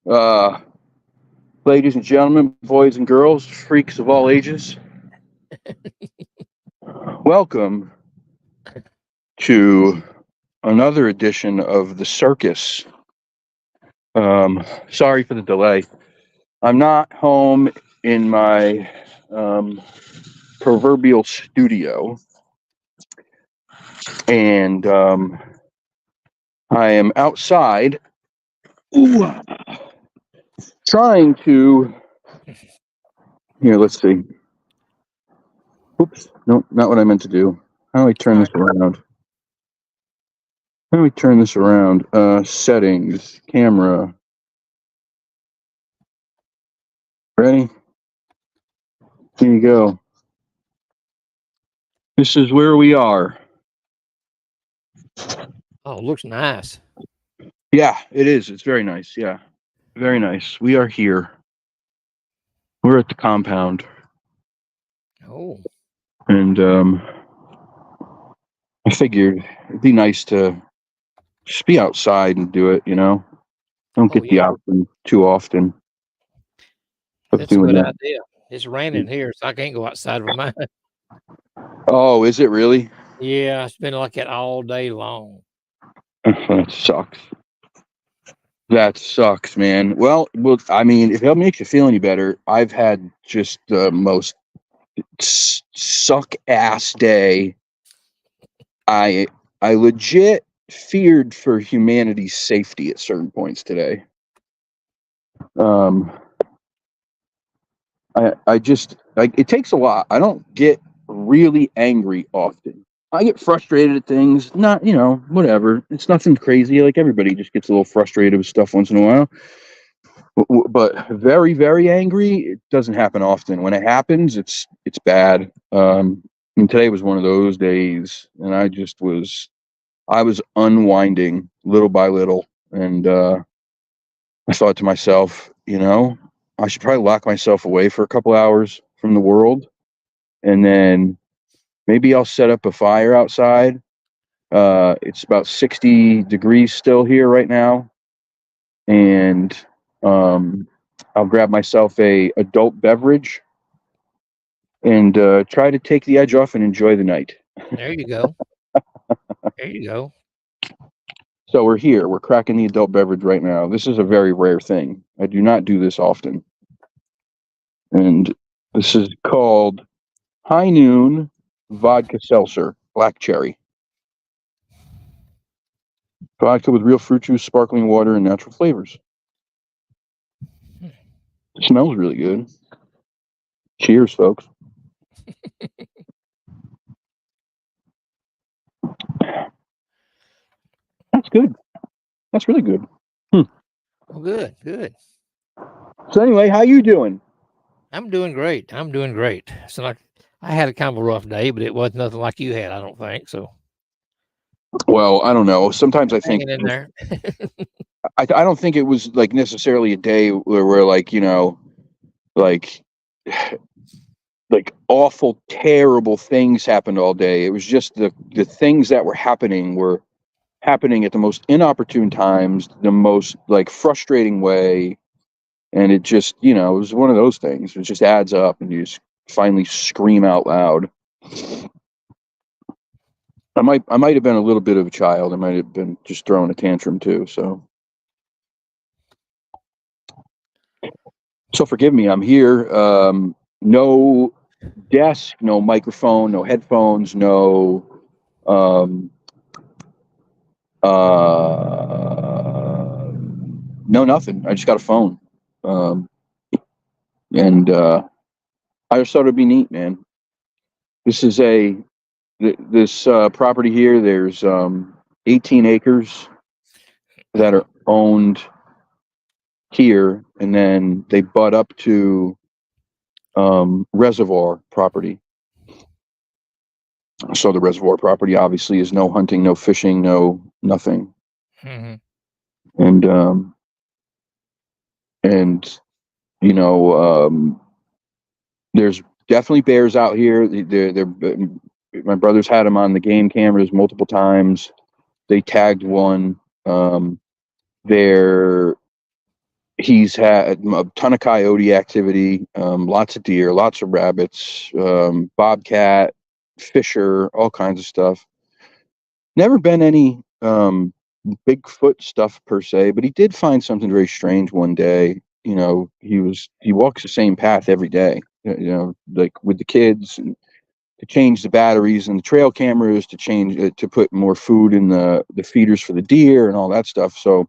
Uh, Ladies and gentlemen, boys and girls, freaks of all ages, welcome to another edition of the circus. Sorry for the delay. I'm not home in my um, proverbial studio, and I am outside ooh, trying to. Here, let's see. Oops, no, not what I meant to do. How do I turn this around? How do we turn this around? Settings, camera. Ready? Here you go. This is where we are. Oh, looks nice. Yeah, it is. It's very nice. Yeah, very nice. We are here. We're at the compound, Oh, and I figured it'd be nice to just be outside and do it. Don't oh get the yeah, option too often of that's a doing good that. idea. It's raining here, so I can't go outside with mine. Oh, is it really? Yeah, it's been like that all day long. That sucks. That sucks, man. Well, I mean, if that makes you feel any better, I've had just the most suck ass day. I legit feared for humanity's safety at certain points today. Um, I just like it takes a lot. I don't get really angry often. I get frustrated at things, not whatever. It's nothing crazy. Like everybody just gets a little frustrated with stuff once in a while. But very very angry, it doesn't happen often. When it happens, it's bad. And today was one of those days, and I was unwinding little by little, and I thought to myself, I should probably lock myself away for a couple hours from the world, and then maybe I'll set up a fire outside. It's about 60 degrees still here right now, and um, I'll grab myself a adult beverage and try to take the edge off and enjoy the night. There you go. There you go. So we're here. We're cracking the adult beverage right now. This is a very rare thing. I do not do this often. And this is called High Noon Vodka Seltzer, Black Cherry. Vodka with real fruit juice, sparkling water, and natural flavors. It smells really good. Cheers, folks. That's good. That's really good. Oh, good, good. So anyway, how you doing? I'm doing great. I'm doing great. So like, I had a kind of a rough day, but it was nothing like you had. I don't think so. Well, I don't know. Sometimes I think Hanging in there. I don't think it was like necessarily a day where like like like awful terrible things happened all day. It was just the things that were happening at the most inopportune times, the most like frustrating way, and it just it was one of those things. It just adds up, and you just finally scream out loud. I might have been a little bit of a child. I might have been just throwing a tantrum too. So forgive me. I'm here. No desk, no microphone, no headphones, um, uh, no nothing. I just got a phone, um, and I just thought it'd be neat, man. This is this property here. There's 18 acres that are owned here, and then they butt up to reservoir property. So the reservoir property obviously is no hunting, no fishing, no nothing, Hmm. and and you know there's definitely bears out here. My brothers had them on the game cameras multiple times. They tagged one. They're he's had a ton of coyote activity, lots of deer, lots of rabbits, bobcat, fisher, all kinds of stuff. Never been any Bigfoot stuff per se, but he did find something very strange one day. He walks the same path every day, like with the kids, and to change the batteries and the trail cameras, to change it, to put more food in the feeders for the deer and all that stuff. So,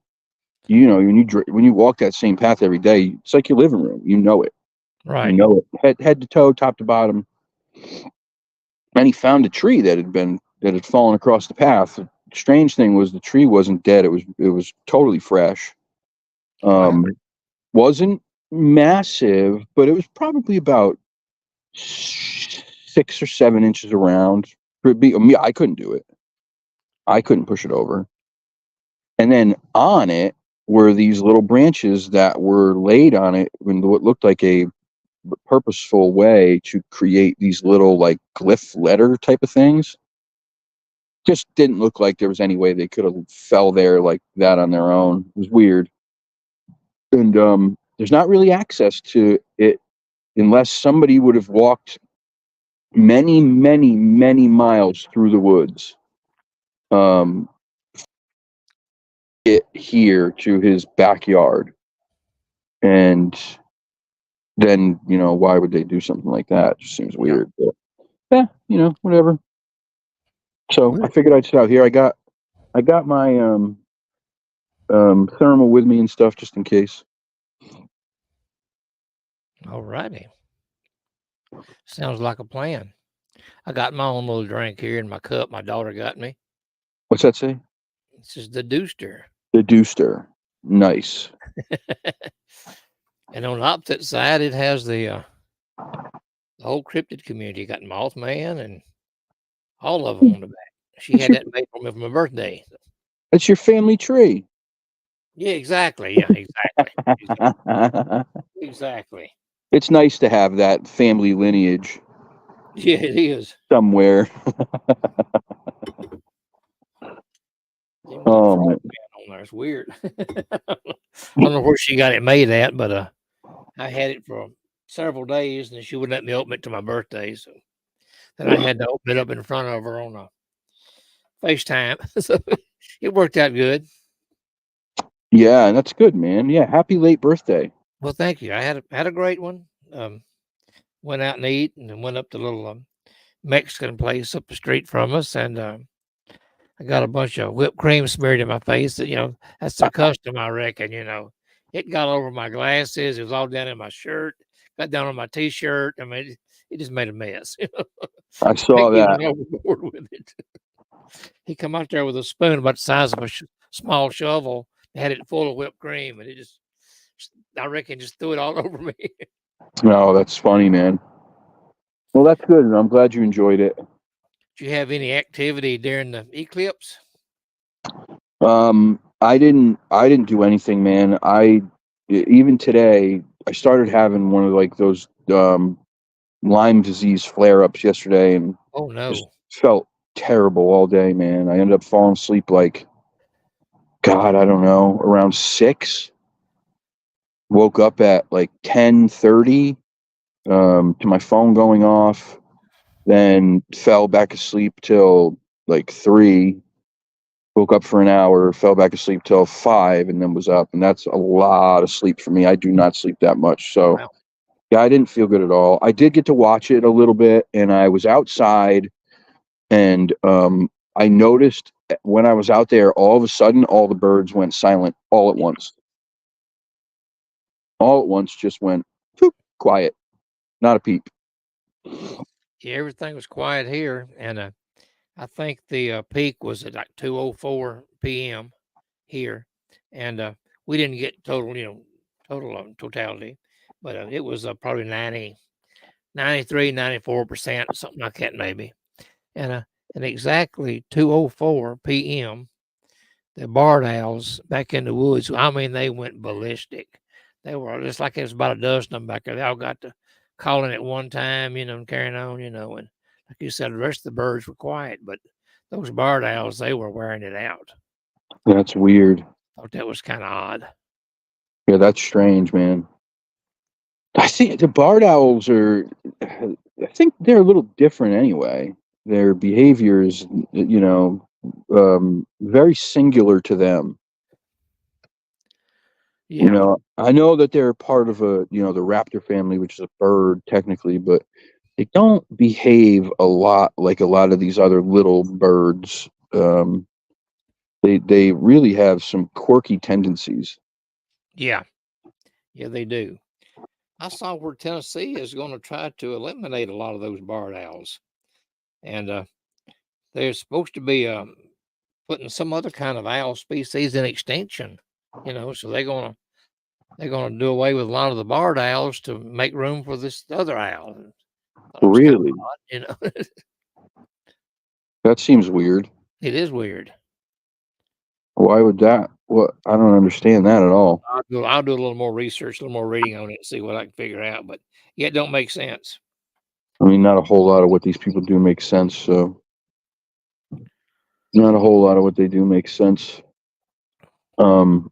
when you walk that same path every day, it's like your living room. You know it. Right. You know it, head to toe, top to bottom. And he found a tree that had fallen across the path. The strange thing was the tree wasn't dead. It was totally fresh. Wow. Wasn't massive, but it was probably about 6 or 7 inches around. I couldn't do it. I couldn't push it over. And then on it were these little branches that were laid on it in what looked like a purposeful way to create these little like glyph letter type of things. Just didn't look like there was any way they could have fell there like that on their own. It was weird. And there's not really access to it unless somebody would have walked many, many, many miles through the woods. Get here to his backyard. And then, why would they do something like that? It just seems weird. But, whatever. So I figured I'd sit out here. I got my thermal with me and stuff just in case. All righty. Sounds like a plan. I got my own little drink here in my cup. My daughter got me. What's that say? This is the Dooster. The Dooster. Nice. And on the opposite side, it has the whole cryptid community. Got Mothman and all of them on the back. She had that made for me for my birthday. It's your family tree. Yeah, exactly. Yeah, exactly. Exactly. It's nice to have that family lineage. Yeah, it is. Somewhere. Oh, man. On there. It's weird. I don't know where she got it made at, but I had it for several days, and she wouldn't let me open it to my birthday. So then I had to open it up in front of her on a FaceTime. So it worked out good. Yeah, that's good, man. Yeah, happy late birthday. Well, thank you. I had a great one. Went out and ate, and then went up to a little Mexican place up the street from us, and I got a bunch of whipped cream smeared in my face. That's the custom, I reckon. It got over my glasses. It was all down in my shirt. Got down on my T-shirt. I mean, it just made a mess. I saw that. Overboard with it. He come out there with a spoon about the size of a small shovel. Had it full of whipped cream, and I reckon, just threw it all over me. No, that's funny, man. Well, that's good. I'm glad you enjoyed it. Did you have any activity during the eclipse? I didn't do anything, man. Even today, I started having one of like those Lyme disease flare-ups yesterday, and oh no, just felt terrible all day, man. I ended up falling asleep like, God, I don't know, around 6. Woke up at like 10:30 to my phone going off, then fell back asleep till like 3. Woke up for an hour, fell back asleep till 5, and then was up. And that's a lot of sleep for me. I do not sleep that much. So, wow. Yeah, I didn't feel good at all. I did get to watch it a little bit, and I was outside, and I noticed when I was out there, all of a sudden, all the birds went silent all at once. All at once, just went whoop, quiet, not a peep. Yeah, everything was quiet here, and I think the peak was at like 2:04 p.m. here, and we didn't get total totality, but it was probably 93, 94%, something like that maybe, and exactly 2:04 p.m. the barred owls back in the woods. I mean, they went ballistic. They were just like it was about a dozen of them back there. They all got to calling at one time, and carrying on, and like you said, the rest of the birds were quiet, but those barred owls, they were wearing it out. That's weird. Thought that was kind of odd. Yeah, that's strange, man. I think the barred owls are. I think they're a little different anyway. Their behavior is, very singular to them. Yeah, I know that they're part of the raptor family, which is a bird technically, but they don't behave a lot like a lot of these other little birds. They really have some quirky tendencies. yeah, yeah, they do. I saw where Tennessee is going to try to eliminate a lot of those barred owls, and they're supposed to be putting some other kind of owl species in extinction. So they're gonna do away with a lot of the barred owls to make room for this other owl. Thought it was kind of Really, odd. that seems weird. It is weird. Why would that? What? I don't understand that at all. I'll do a little more research, a little more reading on it, see what I can figure out. But yeah, it don't make sense. I mean, not a whole lot of what these people do makes sense. So, not a whole lot of what they do makes sense. Um.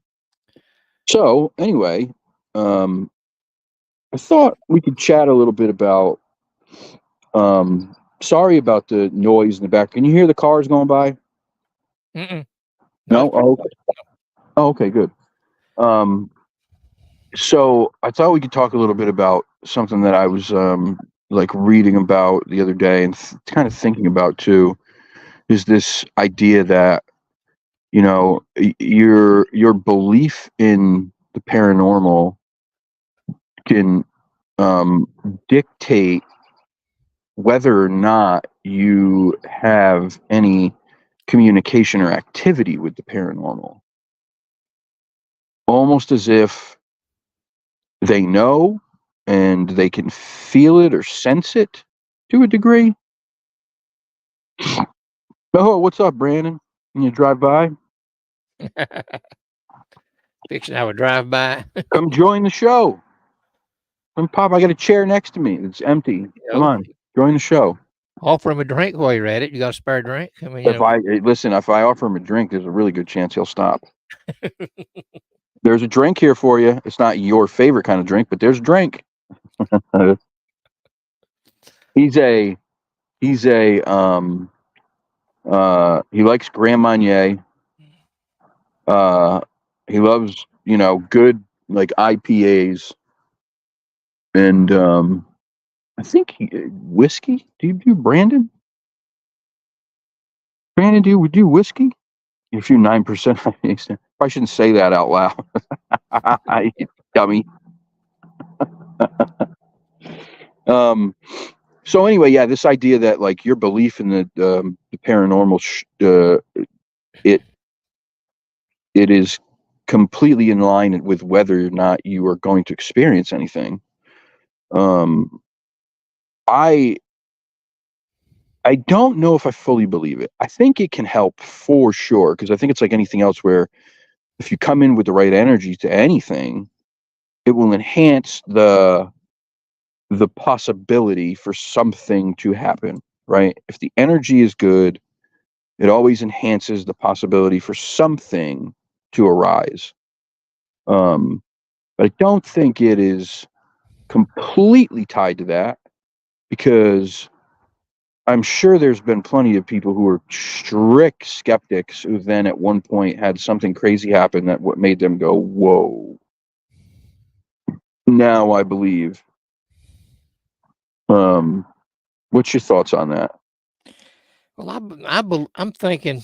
So anyway, um, I thought we could chat a little bit about. Sorry about the noise in the back. Can you hear the cars going by? Mm-mm. No, it's No. pretty Oh, quiet. oh, okay, good. Um, so I thought we could talk a little bit about something that I was like reading about the other day and kind of thinking about too. Is this idea that your belief in the paranormal can um, dictate whether or not you have any communication or activity with the paranormal, almost as if they know and they can feel it or sense it to a degree. Oh, what's up, Brandon? Can you drive by? Fixing to have a drive by. Come join the show. Come pop. I got a chair next to me. It's empty. Come on, join the show. Offer him a drink while you're at it. You got a spare drink? I mean, If I offer him a drink, there's a really good chance he'll stop. There's a drink here for you. It's not your favorite kind of drink, but there's a drink. he's a he likes Grand Marnier. He loves good like IPAs and I think whiskey. Do you do Brandon? Brandon, do you do whiskey? A few 9%. I shouldn't say that out loud. Dummy. So anyway, yeah, this idea that like your belief in the paranormal, it is completely in line with whether or not you are going to experience anything. I don't know if I fully believe it. I think it can help for sure because I think it's like anything else where if you come in with the right energy to anything, it will enhance the possibility for something to happen, right? If the energy is good, it always enhances the possibility for something to arise. But I don't think it is completely tied to that because I'm sure there's been plenty of people who were strict skeptics who then at one point had something crazy happen that what made them go, whoa, now I believe. What's your thoughts on that? well, I'm thinking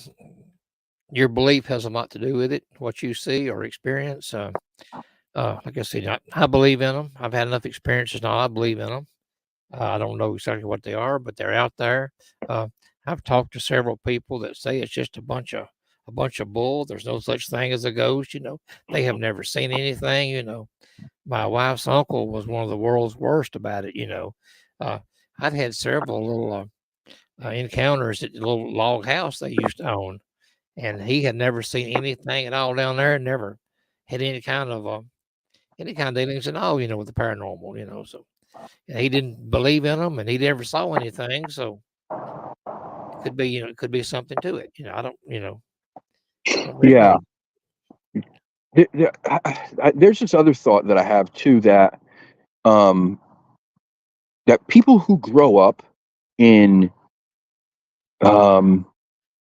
your belief has a lot to do with it. What you see or experience. Like I said, I believe in them. I've had enough experiences now. I believe in them. I don't know exactly what they are, but they're out there. I've talked to several people that say it's just a bunch of bull. There's no such thing as a ghost. They have never seen anything. My wife's uncle was one of the world's worst about it. I'd had several little encounters at the little log house they used to own, and he had never seen anything at all down there. Never had any kind of dealings at all. With the paranormal. So he didn't believe in them, and he never saw anything. So it could be something to it. I don't really Yeah, know. There's this other thought that I have too, that um, that people who grow up in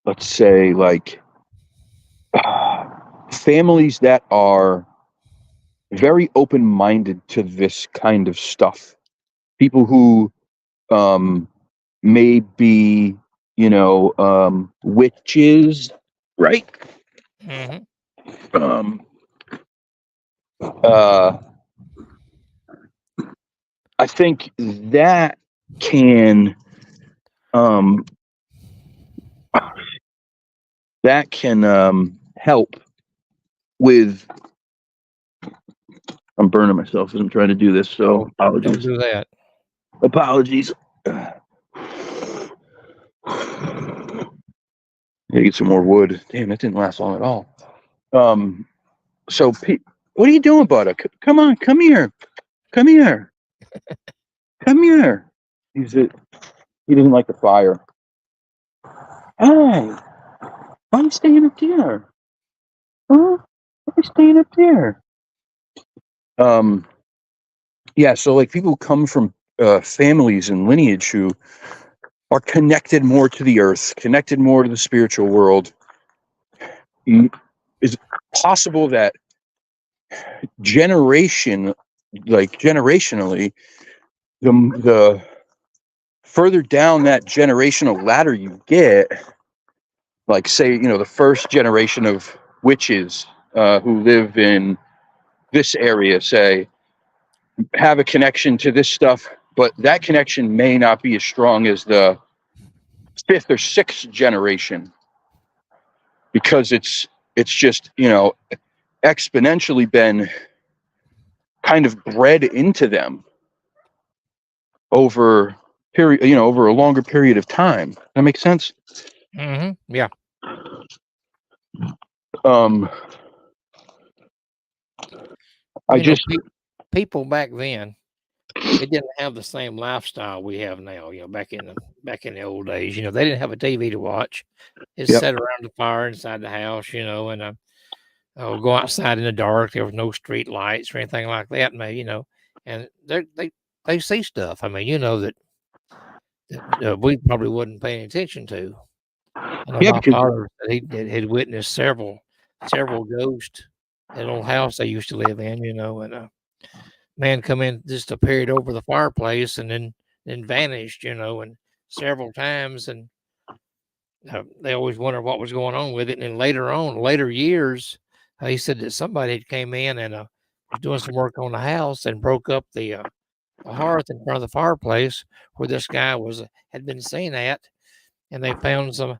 let's say like families that are very open-minded to this kind of stuff, people who may be, witches, right? Mm-hmm. um uh I think that can um help with. I'm burning myself as I'm trying to do this, so Don't apologies. do that. Apologies. Gotta get some more wood. Damn, that didn't last long at all. So what are you doing, Butter? Come on, come here. Come here. Come here. He doesn't like the fire. Hey, why are you staying up there? Huh? Why are you staying up there? Yeah, so like people who come from families and lineage who are connected more to the earth, connected more to the spiritual world. Is it possible that generationally, the further down that generational ladder you get, like say, the first generation of witches who live in this area, say, have a connection to this stuff, but that connection may not be as strong as the fifth or sixth generation, because it's just exponentially been kind of bred into them over over a longer period of time. That makes sense. Mm-hmm. Yeah. I just People back then, they didn't have the same lifestyle we have now. Back in the old days, they didn't have a TV to watch. They sat around the fire inside the house, and go outside in the dark. There was no street lights or anything like that. And they see stuff. I mean, that we probably wasn't paying attention to. I know my father said he had witnessed several ghosts at an old house they used to live in. And man come in, just appeared over the fireplace and then vanished. And several times, and they always wondered what was going on with it. And then later years, he said that somebody had came in and was doing some work on the house and broke up the hearth in front of the fireplace where this guy had been seen at, and they found some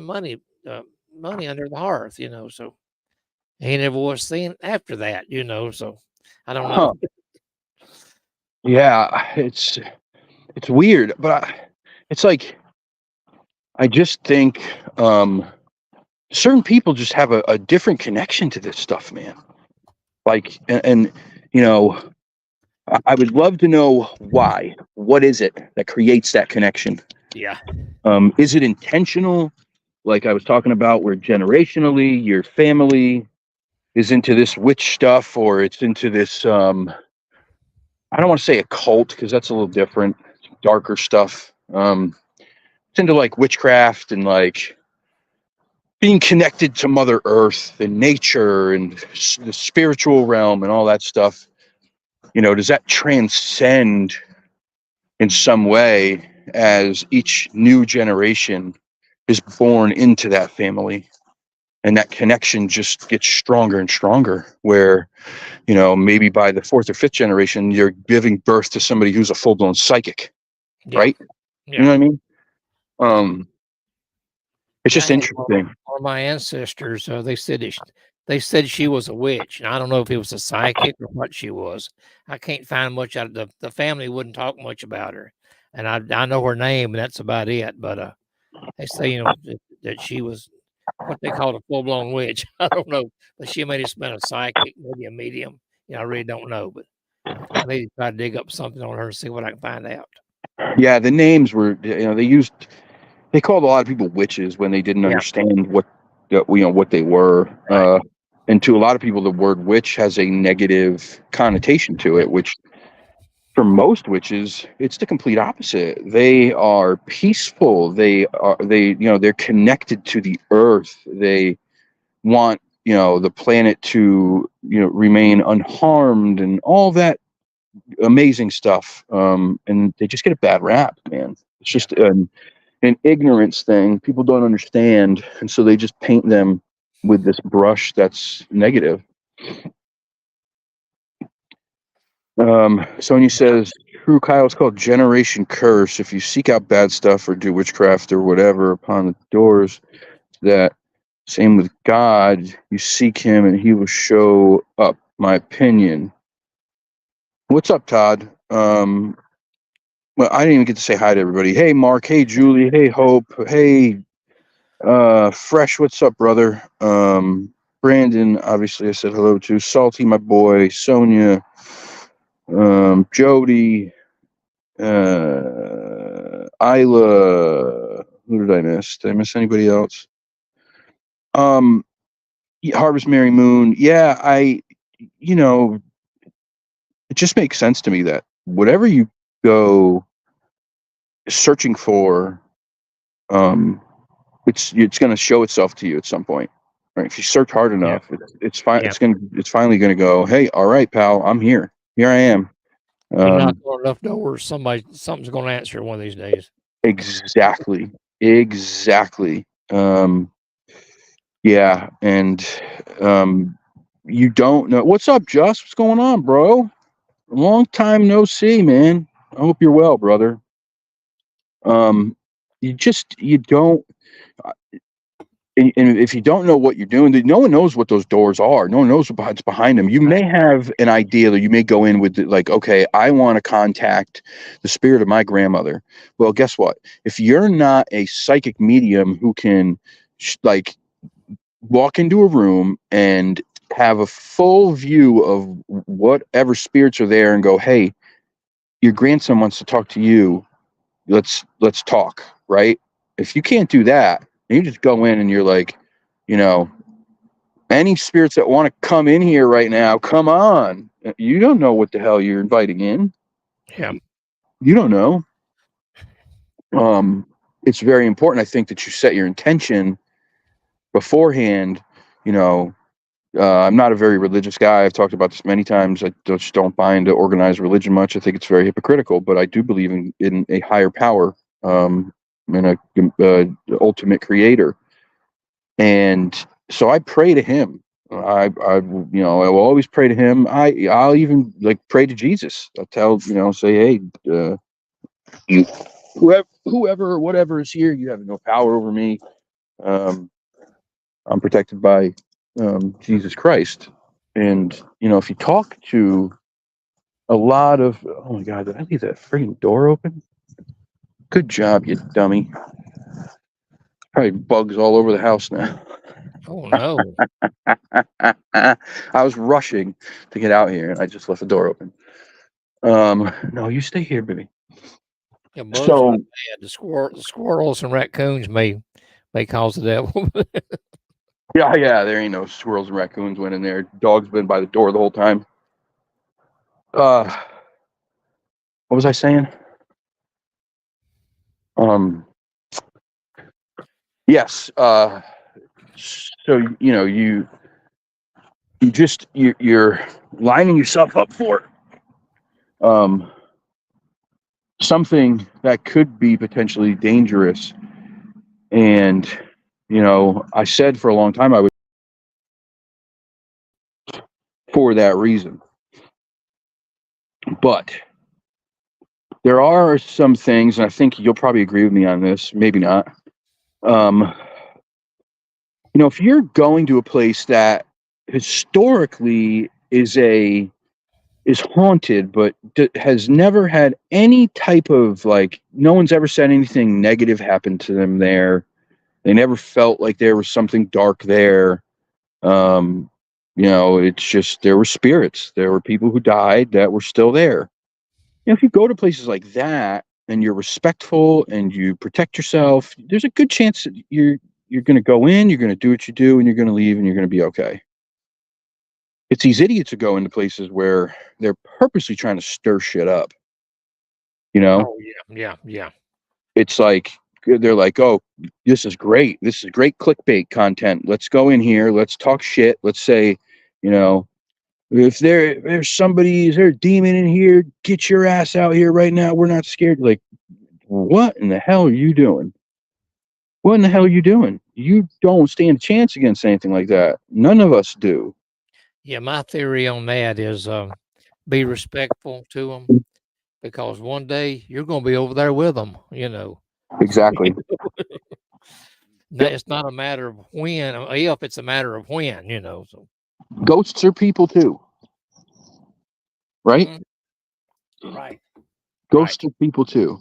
money under the hearth. So he never was seen after that. So I don't know. Yeah, it's weird, but it's like I just think certain people just have a different connection to this stuff, man. Like, and I would love to know why. What is it that creates that connection? Yeah. Is it intentional? Like I was talking about, where generationally your family is into this witch stuff, or it's into this, I don't want to say a cult, because that's a little different, darker stuff. It's into like witchcraft and like being connected to Mother Earth and nature and the spiritual realm and all that stuff. Does that transcend in some way as each new generation is born into that family, and that connection just gets stronger and stronger, where maybe by the fourth or fifth generation you're giving birth to somebody who's a full-blown psychic, right? Yeah. You know what I mean? It's just interesting. One of my ancestors, they said she was a witch, and I don't know if it was a psychic or what she was. I can't find much out of the family. Wouldn't talk much about her, and I know her name, and that's about it. But they say that she was what they call a full blown witch. I don't know, but she may have been a psychic, maybe a medium. I really don't know, but I need to try to dig up something on her and see what I can find out. Yeah, the names were, they called a lot of people witches when they didn't understand what they were. Right. And to a lot of people, the word witch has a negative connotation to it, which for most witches, it's the complete opposite. They are peaceful. They're connected to the earth. They want, the planet to, remain unharmed and all that amazing stuff. And they just get a bad rap, man. It's just an ignorance thing. People don't understand. And so they just paint them with this brush that's negative. Sonia says, True Kyle, is called Generation Curse. If you seek out bad stuff or do witchcraft or whatever upon the doors, that same with God, you seek him and he will show up. My opinion. What's up, Todd? Well, I didn't even get to say hi to everybody. Hey, Mark. Hey, Julie. Hey, Hope. Hey, Fresh. What's up, brother? Brandon, obviously I said hello to. Salty, my boy. Sonia. Jody, Isla, who did I miss? Did I miss anybody else? Harvest Mary Moon. Yeah, it just makes sense to me that whatever you go searching for, it's going to show itself to you at some point. Right? If you search hard enough, it's fine. Yeah. It's finally going to go, hey, all right, pal, I'm here. Here I am. You knock on enough doors, something's going to answer one of these days. Exactly. Yeah, and you don't know. What's up, Just? What's going on, bro? Long time no see, man. I hope you're well, brother. You don't. And if you don't know what you're doing, no one knows what those doors are. No one knows what's behind them. You may have an idea that you may go in with, like, okay, I want to contact the spirit of my grandmother. Well, guess what? If you're not a psychic medium who can, walk into a room and have a full view of whatever spirits are there and go, hey, your grandson wants to talk to you. Let's talk, right? If you can't do that, you just go in and you're like, any spirits that want to come in here right now, come on. You don't know what the hell you're inviting in. Yeah. You don't know. It's very important, I think, that you set your intention beforehand. I'm not a very religious guy. I've talked about this many times. I just don't bind to organized religion much. I think it's very hypocritical, but I do believe in a higher power. And a ultimate creator, and so I pray to him. I will always pray to him. I'll even pray to Jesus. I'll tell say, hey, you whoever or whatever is here, you have no power over me. I'm protected by Jesus Christ. And if you talk to a lot of, oh my God, did I leave that freaking door open? Good job, you dummy. Probably bugs all over the house now. Oh no. I was rushing to get out here and I just left the door open. No, you stay here, baby. Yeah, bugs are bad. The squirrels and raccoons may cause the devil. Yeah, there ain't no squirrels and raccoons went in there. Dog's been by the door the whole time. What was I saying? Yes. So you're lining yourself up for something that could be potentially dangerous. And I said for a long time I would, for that reason. But there are some things, and I think you'll probably agree with me on this, maybe not. If you're going to a place that historically is haunted, but has never had any type of no one's ever said anything negative happened to them there. They never felt like there was something dark there. It's just there were spirits. There were people who died that were still there. If you go to places like that and you're respectful and you protect yourself, there's a good chance that you're going to go in, you're going to do what you do, and you're going to leave, and you're going to be okay. It's these idiots who go into places where they're purposely trying to stir shit up. You know, Oh yeah. it's like they're like, "Oh, this is great. This is great clickbait content. Let's go in here. Let's talk shit. Let's say, you know, if is there a demon in here? Get your ass out here right now. We're not scared." Like, what in the hell are you doing? What in the hell are you doing? You don't stand a chance against anything like that. None of us do. Yeah, my theory on that is be respectful to them, because one day you're going to be over there with them, you know. Exactly. Yep. It's not a matter of when, if it's a matter of when, you know. So Ghosts are people too, right? right. Ghosts are people too.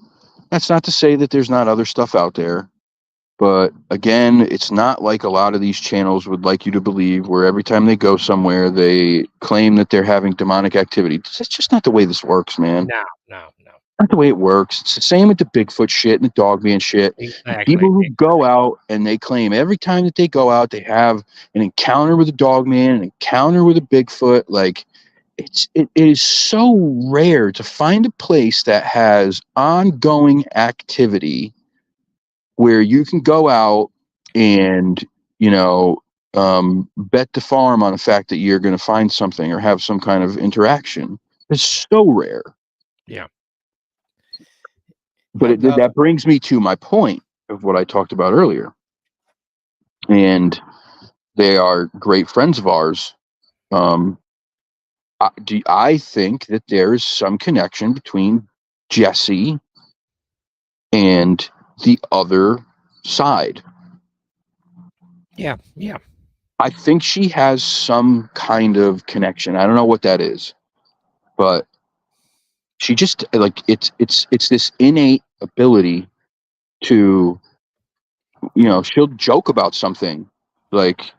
That's not to say that there's not other stuff out there. But again, it's not like a lot of these channels would like you to believe, where every time they go somewhere, they claim that they're having demonic activity. That's just not the way this works, man. No. Not the way it works. It's the same with the Bigfoot shit and the Dogman shit. Exactly. People who go out and they claim every time that they go out, they have an encounter with a Dogman, an encounter with a Bigfoot. Like, it is so rare to find a place that has ongoing activity where you can go out and, you know, bet the farm on the fact that you're going to find something or have some kind of interaction. It's so rare. Yeah. But that brings me to my point of what I talked about earlier. And they are great friends of ours. I think that there is some connection between Jesse and the other side. Yeah. I think she has some kind of connection. I don't know what that is, but she just like it's this innate ability to, you know, she'll joke about something like,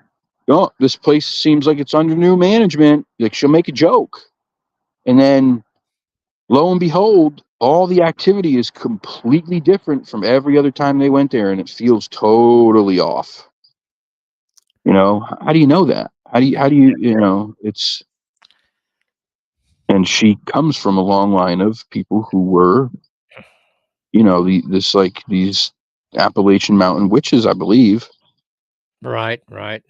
"Oh, this place seems like it's under new management." Like, she'll make a joke, and then lo and behold, all the activity is completely different from every other time they went there, and it feels totally off. You know, how do you know that? How do you, you know, it's, and she comes from a long line of people who were, you know, these Appalachian Mountain witches, I believe. Right. I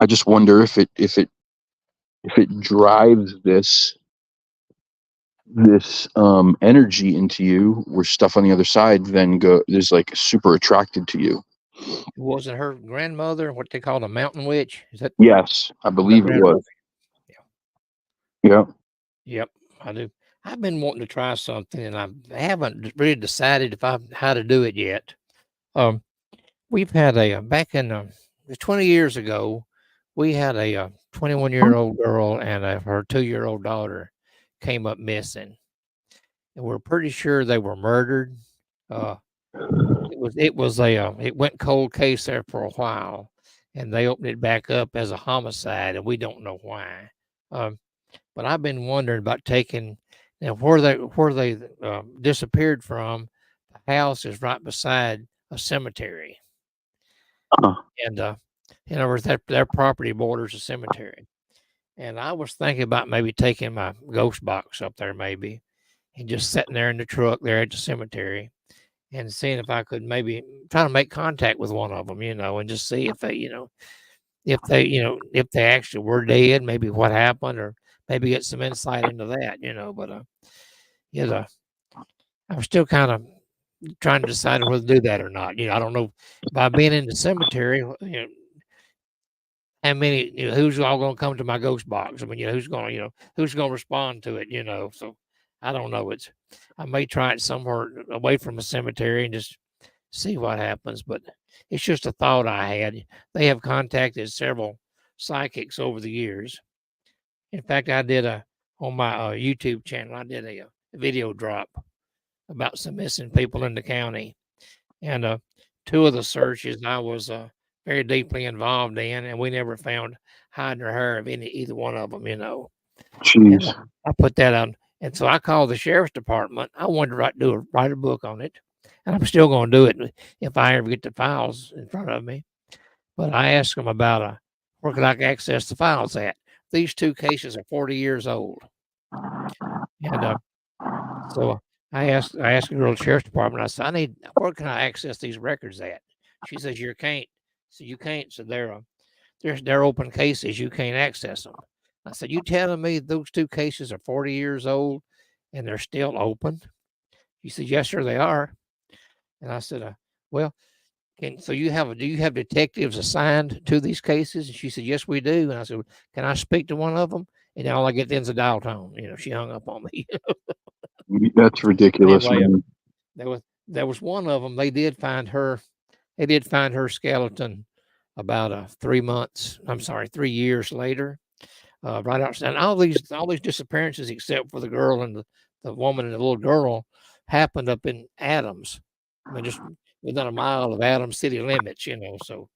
just wonder if it drives this energy into you, where stuff on the other side then is like super attracted to you. Wasn't her grandmother what they called a mountain witch? Is that? Yes, I believe it was. Yeah. Yep, I do. I've been wanting to try something, and I haven't really decided how to do it yet. We've had back in 20 years ago, we had a 21-year-old girl and her 2-year-old daughter came up missing, and we're pretty sure they were murdered. It went cold case there for a while, and they opened it back up as a homicide, and we don't know why. But I've been wondering about taking, where they disappeared from. The house is right beside a cemetery, and in other words, their property borders a cemetery. And I was thinking about maybe taking my ghost box up there, maybe, and just sitting there in the truck there at the cemetery, and seeing if I could maybe try to make contact with one of them, you know, and just see if if they actually were dead, maybe what happened, or maybe get some insight into that, you know. But I'm still kind of trying to decide whether to do that or not. You know, I don't know, by being in the cemetery, you know, how many, who's all going to come to my ghost box? I mean, who's going to respond to it, you know? So I don't know. I may try it somewhere away from a cemetery and just see what happens, but it's just a thought I had. They have contacted several psychics over the years. In fact, I did on my YouTube channel, I did a video drop about some missing people in the county, and 2 of the searches I was very deeply involved in, and we never found hide or hair of either one of them, you know. Jeez. And I put that on, and so I called the sheriff's department. I wanted to write a book on it, and I'm still going to do it if I ever get the files in front of me. But I asked them about Where can I access the files at? These two cases are 40 years old. And so I asked the girl at the sheriff's department, I said, where can I access these records at? She says, you can't. So you can't. So they're open cases. You can't access them. I said, you telling me those two cases are 40 years old and they're still open? She said, yes, sir, they are. And I said, well, do you have detectives assigned to these cases? And she said, yes, we do. And I said, can I speak to one of them? And all I get then is a dial tone. She hung up on me. That's ridiculous, Anyway, man. there was one of them. They did find her skeleton about 3 years later, right outside. And all these disappearances, except for the girl and the woman and the little girl, happened up in Adams. I mean, just within a mile of Adams city limits. So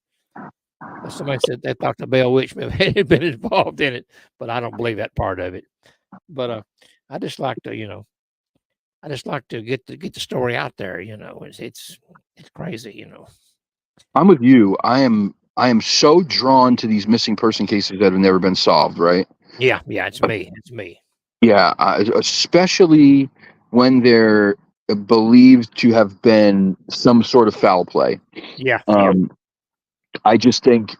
somebody said they thought the Bell Witch had been involved in it, but I don't believe that part of it. But I just like to, get the story out there. It's crazy. I'm with you. I am so drawn to these missing person cases that have never been solved, right? Yeah, it's me. It's me. Yeah, especially when they're believed to have been some sort of foul play. Yeah. I just think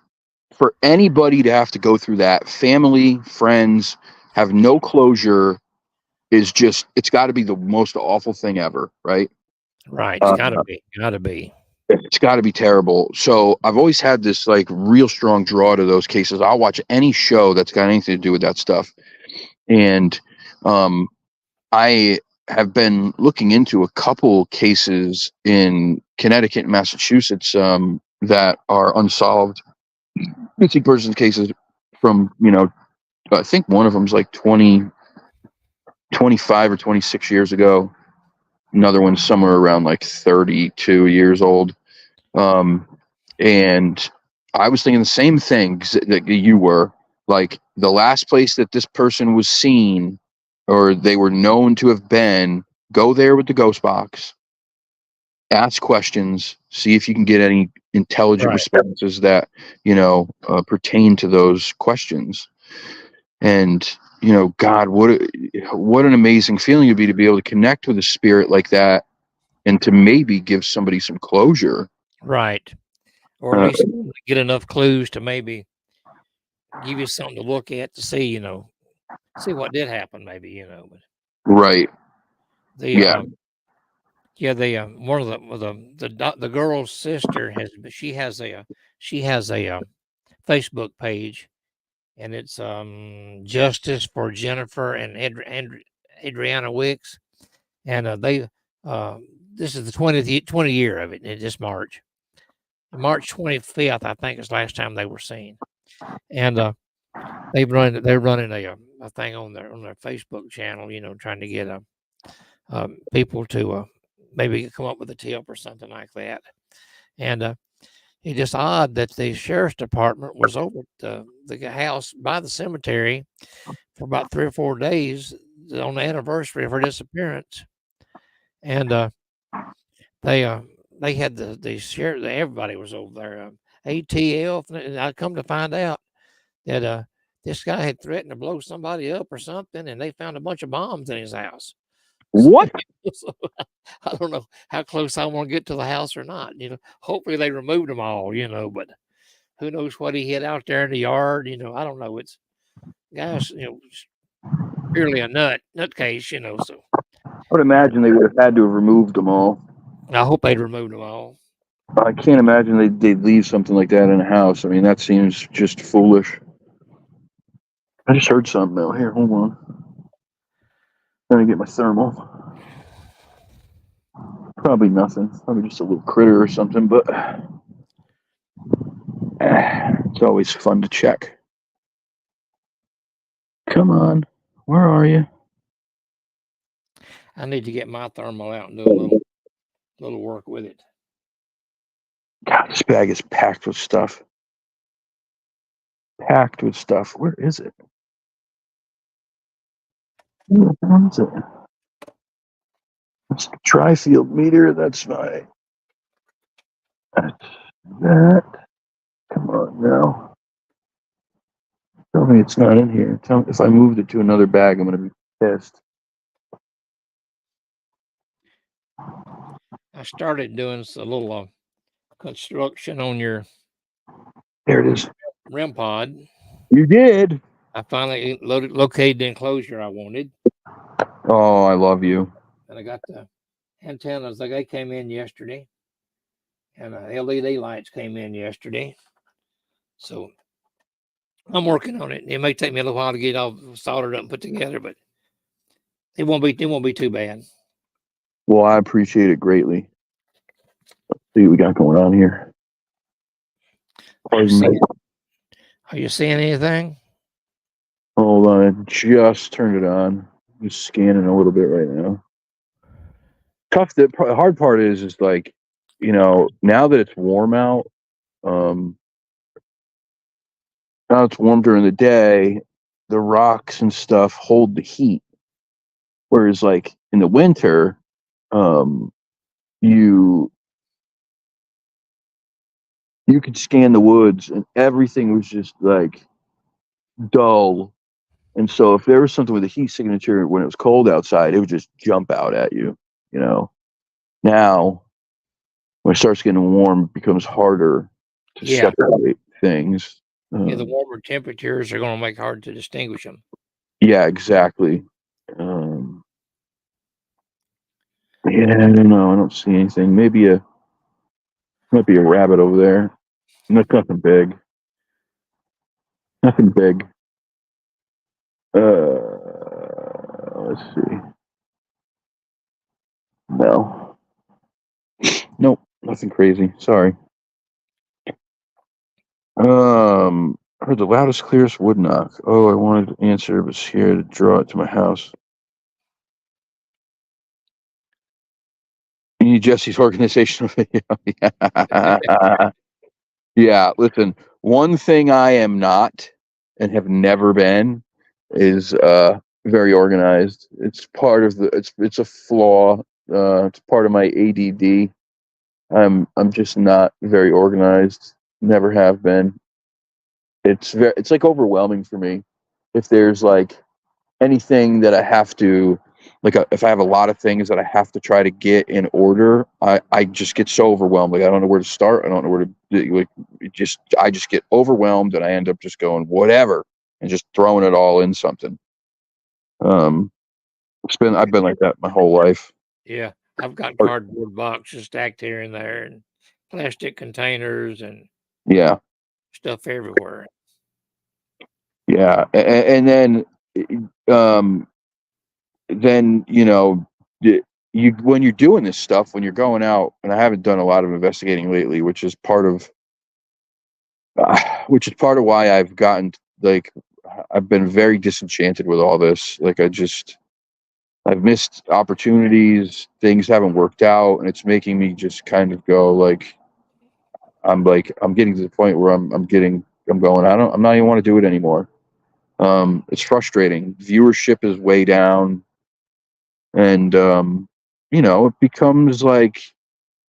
for anybody to have to go through that, family, friends, have no closure it's got to be the most awful thing ever, right? Right. It's gotta be. It's got to be terrible. So I've always had this like real strong draw to those cases. I'll watch any show that's got anything to do with that stuff. And I have been looking into a couple cases in Connecticut and Massachusetts that are unsolved missing persons cases from, I think one of them's like 25 or 26 years ago. Another one's somewhere around like 32 years old. And I was thinking the same thing that you were. Like the last place that this person was seen or they were known to have been, go there with the ghost box, ask questions, see if you can get any intelligent responses that, pertain to those questions. And, God, what an amazing feeling it'd be to be able to connect with a spirit like that and to maybe give somebody some closure. Right. Or at least get enough clues to maybe give you something to look at to see, see what did happen, maybe, But right. one of the girl's sister has a Facebook page, and it's Justice for Jennifer and Adriana Wicks, and this is the 20 year of it in this March 25th, I think is the last time they were seen, and they're running a thing on their Facebook channel, trying to get people to maybe come up with a tip or something like that. And it's just odd that the sheriff's department was over at the house by the cemetery for about 3 or 4 days on the anniversary of her disappearance, and they had the sheriff. Everybody was over there. ATF, and I come to find out that this guy had threatened to blow somebody up or something, and they found a bunch of bombs in his house. What? So, I don't know how close I want to get to the house or not. Hopefully they removed them all. But who knows what he had out there in the yard? I don't know. It's guys, purely a nutcase. So I would imagine they would have had to have removed them all. I hope they'd removed them all. I can't imagine they'd leave something like that in a house. I mean, that seems just foolish. I just heard something out here. Hold on. Trying to get my thermal. Probably nothing. Probably just a little critter or something, but it's always fun to check. Come on. Where are you? I need to get my thermal out and do a little work with it. God, this bag is packed with stuff. Packed with stuff. Where is it? Where is it? It's the tri-field meter. That's my. That's that. Come on now. Tell me it's not in here. Tell me if I moved it to another bag, I'm gonna be pissed. I started doing a little construction on your There it is. REM pod. You did. I finally located the enclosure I wanted, Oh, I love you. and I got the antennas. Like they came in yesterday, and LED lights came in yesterday. So I'm working on it. It may take me a little while to get all soldered up and put together, but it won't be too bad. Well, I appreciate it greatly. Let's see what we got going on here. Are you seeing anything? Hold on, I just turned it on. Just scanning a little bit right now. Tough. The hard part is like, now that it's warm out, now it's warm during the day, the rocks and stuff hold the heat. Whereas like in the winter, you could scan the woods and everything was just like dull. And so if there was something with a heat signature when it was cold outside, it would just jump out at you, Now, when it starts getting warm, it becomes harder to separate things. The warmer temperatures are going to make it hard to distinguish them. Yeah, exactly. Yeah, I don't know. I don't see anything. Might be a rabbit over there. That's nothing big. Nothing big. Let's see. No. Nope. Nothing crazy. Sorry. I heard the loudest, clearest wood knock. Oh, I wanted to answer, but scared to draw it to my house. You need Jesse's organizational video. Yeah, listen, one thing I am not and have never been is very organized. It's part of it's a flaw. It's part of my ADD. I'm just not very organized. Never have been. It's like overwhelming for me. If there's like anything that I have to, like if I have a lot of things that I have to try to get in order, I just get so overwhelmed. Like I don't know where to start. I don't know where to like. I just get overwhelmed and I end up just going whatever and just throwing it all in something. I've been like that my whole life. Yeah, I've got cardboard boxes stacked here and there, and plastic containers, and stuff everywhere. Yeah, and then when you're doing this stuff, when you're going out, and I haven't done a lot of investigating lately, which is part of why I've gotten like I've been very disenchanted with all this. Like I've missed opportunities, things haven't worked out, and it's making me just kind of go like I'm getting to the point where I'm going, I'm not even want to do it anymore. It's frustrating. Viewership is way down, and it becomes like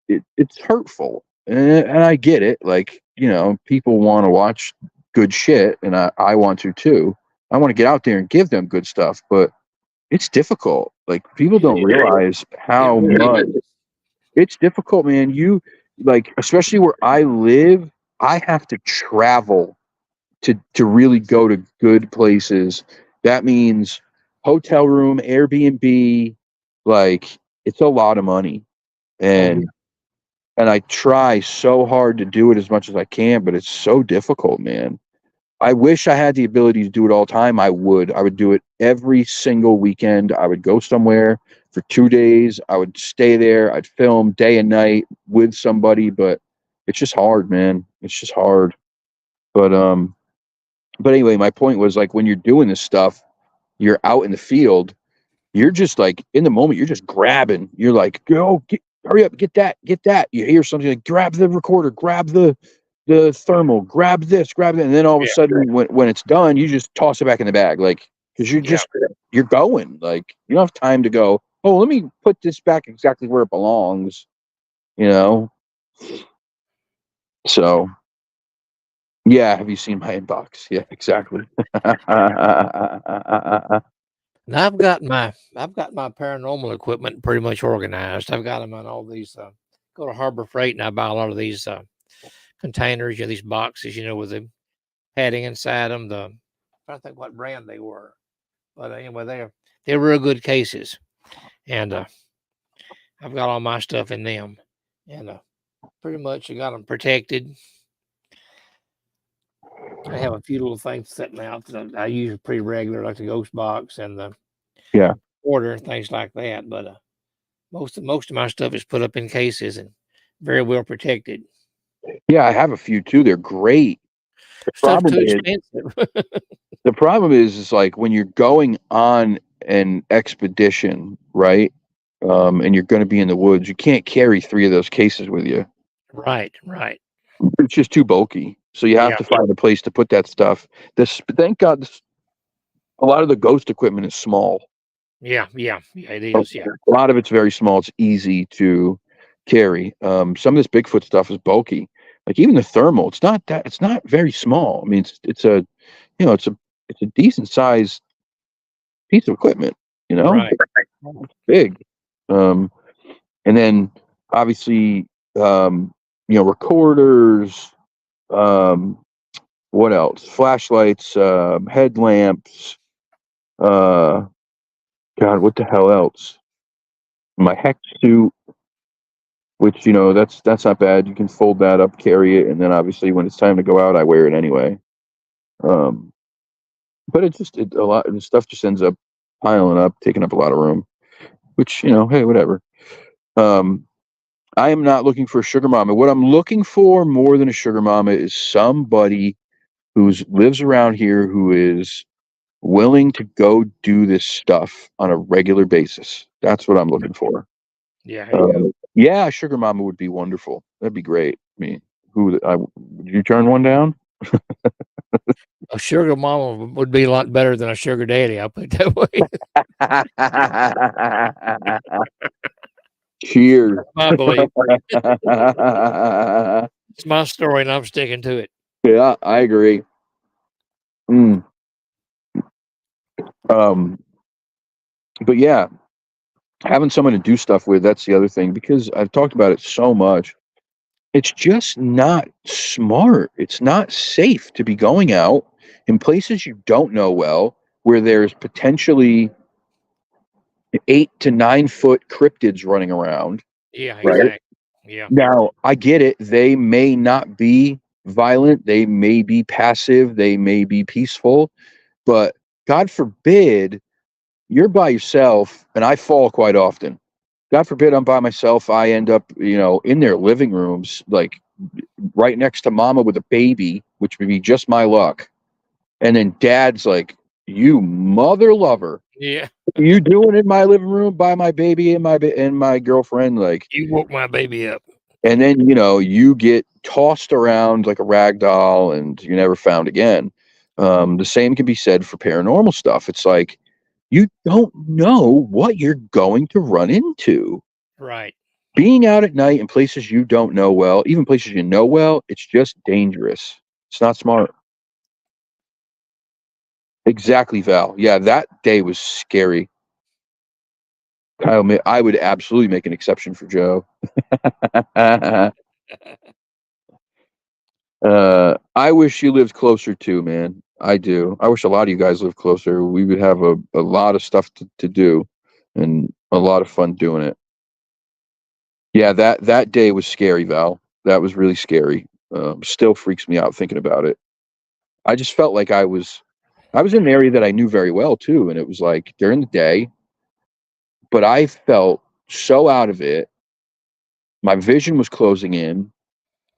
it's hurtful, and I get it. Like people want to watch good shit, and I want to too. I want to get out there and give them good stuff, but it's difficult. Like people don't realize how much it's difficult, man. You like, especially where I live, I have to travel to really go to good places. That means hotel room, Airbnb, like it's a lot of money. And I try so hard to do it as much as I can, but it's so difficult, man. I wish I had the ability to do it all the time. I would do it every single weekend. I would go somewhere for 2 days. I would stay there. I'd film day and night with somebody, but it's just hard, man. It's just hard. But anyway, my point was like when you're doing this stuff, you're out in the field, you're just like in the moment, you're just grabbing. You're like, go, hurry up, get that. You hear something like grab the recorder, grab the thermal, grab this, grab that, and then all of a sudden when it's done, you just toss it back in the bag, like because you're going, like you don't have time to go, oh, let me put this back exactly where it belongs, So Yeah, have you seen my inbox? Yeah, exactly. Now I've got my paranormal equipment pretty much organized. I've got them on all these. Go to Harbor Freight and I buy a lot of these containers, these boxes, with the padding inside them. I'm trying to think what brand they were, but anyway, they're real good cases, and I've got all my stuff in them, and pretty much I got them protected. I have a few little things sitting out that I use pretty regular, like the ghost box and the Yeah. order and things like that. But most of my stuff is put up in cases and very well protected. Yeah, I have a few too. They're great. The Stuff's problem too is expensive. is like when you're going on an expedition, right? And you're going to be in the woods, you can't carry 3 of those cases with you. Right. It's just too bulky. So you have Yeah. to find a place to put that stuff. Thank God, a lot of the ghost equipment is small. Yeah. It is. Yeah. A lot of it's very small. It's easy to carry. Some of this Bigfoot stuff is bulky. Like even the thermal, it's not very small. I mean, it's a, it's a decent sized piece of equipment. Right. It's big. Um, and then obviously, recorders. Um, what else? Flashlights, headlamps. God, what the hell else? My hex suit, which that's not bad. You can fold that up, carry it, and then obviously when it's time to go out, I wear it anyway. Um, but a lot of the stuff just ends up piling up, taking up a lot of room. Which hey, whatever. Um, I am not looking for a sugar mama. What I'm looking for more than a sugar mama is somebody who lives around here who is willing to go do this stuff on a regular basis. That's what I'm looking for. Yeah. There you go. Yeah, sugar mama would be wonderful. That'd be great. I mean, would you turn one down? A sugar mama would be a lot better than a sugar daddy. I'll put it that way. Cheers. I believe it's my story, and I'm sticking to it. Yeah, I agree. Mm. But yeah, having someone to do stuff with, that's the other thing, because I've talked about it so much. It's just not smart. It's not safe to be going out in places you don't know well, where there's potentially 8 to 9 foot cryptids running around. Yeah. Right. Exactly. Yeah. Now, I get it. They may not be violent. They may be passive. They may be peaceful. But God forbid you're by yourself, and I fall quite often. God forbid I'm by myself. I end up, in their living rooms, like right next to mama with a baby, which would be just my luck. And then dad's like, "You mother lover. Yeah. You doing in my living room by my baby and my girlfriend?" Like, You woke my baby up. and then you get tossed around like a rag doll, and you're never found again. The same can be said for paranormal stuff. It's like you don't know what you're going to run into. Right. Being out at night in places you don't know well, even places you know well, it's just dangerous. It's not smart. Exactly, Val. Yeah, that day was scary. Kyle, I would absolutely make an exception for Joe. I wish you lived closer too, man. I do. I wish a lot of you guys lived closer. We would have a lot of stuff to do and a lot of fun doing it. Yeah, that day was scary, Val. That was really scary. Still freaks me out thinking about it. I just felt like I was in an area that I knew very well too, and it was like during the day, but I felt so out of it. My vision was closing in,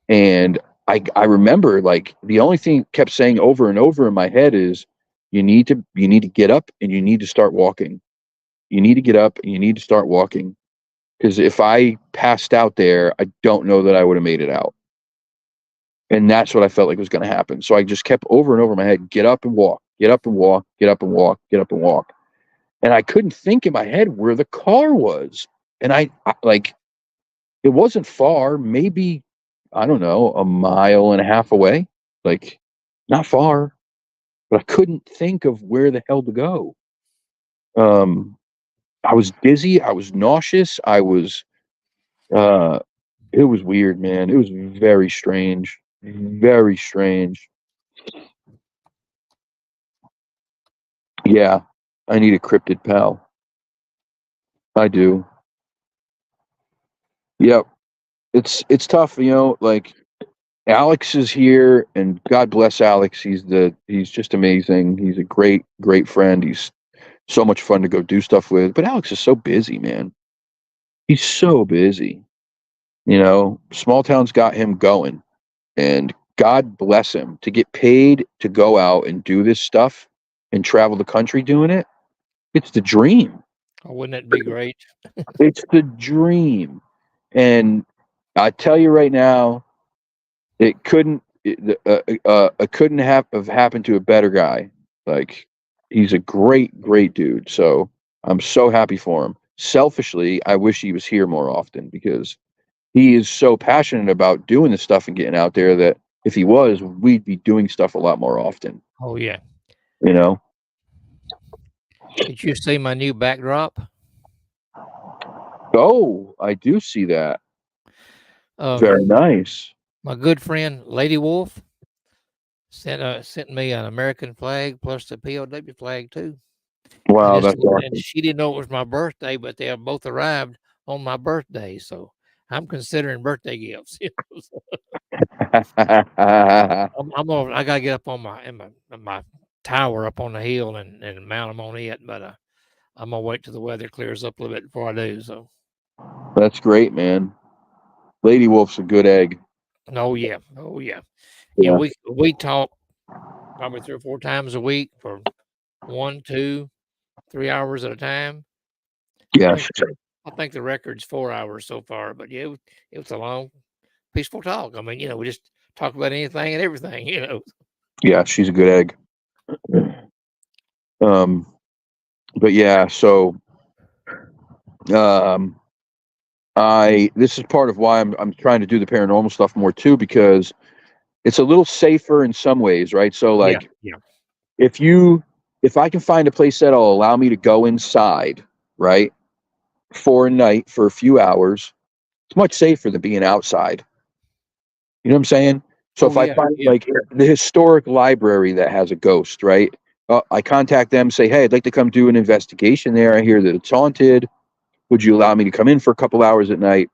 and I remember like the only thing it kept saying over and over in my head is you need to get up and you need to start walking. You need to get up and you need to start walking. Because if I passed out there, I don't know that I would have made it out. And that's what I felt like was going to happen. So I just kept over and over in my head, get up and walk, get up and walk, get up and walk, get up and walk. And I couldn't think in my head where the car was. And I like, it wasn't far, maybe, I don't know, a mile and a half away. like not far, but I couldn't think of where the hell to go. I was dizzy, I was nauseous, uh it was weird, man. It was very strange. Very strange. Yeah, I need a cryptid pal. I do. Yep. It's tough, like Alex is here, and God bless Alex. He's just amazing. He's a great friend. He's so much fun to go do stuff with. But Alex is so busy, man. He's so busy. Small town's got him going, and God bless him to get paid to go out and do this stuff and travel the country doing it. It's the dream. Oh, wouldn't that be great? It's the dream. And I tell you right now, it couldn't have happened to a better guy. Like, he's a great dude. So I'm so happy for him. Selfishly, I wish he was here more often because he is so passionate about doing this stuff and getting out there that if he was, we'd be doing stuff a lot more often. Oh yeah. You know? Did you see my new backdrop? Oh, I do see that. Um, Very nice. My good friend Lady Wolf sent me an American flag plus the POW flag too. Wow, And that's awesome. she didn't know it was my birthday, but they have both arrived on my birthday, so I'm considering birthday gifts. I gotta get up on my tower up on the hill and mount them on it, but I'm gonna wait till the weather clears up a little bit before I do. So. That's great, man. Lady Wolf's a good egg. Oh yeah. Yeah. We talk probably 3 or 4 times a week for 1, 2, 3 hours at a time. Yeah. I think the record's 4 hours so far, but yeah, it was a long, peaceful talk. I mean, we just talk about anything and everything. Yeah, she's a good egg. But yeah, so this is part of why I'm trying to do the paranormal stuff more too, because it's a little safer in some ways, right? So like, yeah. if I can find a place that'll allow me to go inside, right, for a night for a few hours, it's much safer than being outside. You know what I'm saying? So if I find like the historic library that has a ghost, right? I contact them, say, hey, I'd like to come do an investigation there. I hear that it's haunted. Would you allow me to come in for a couple hours at night?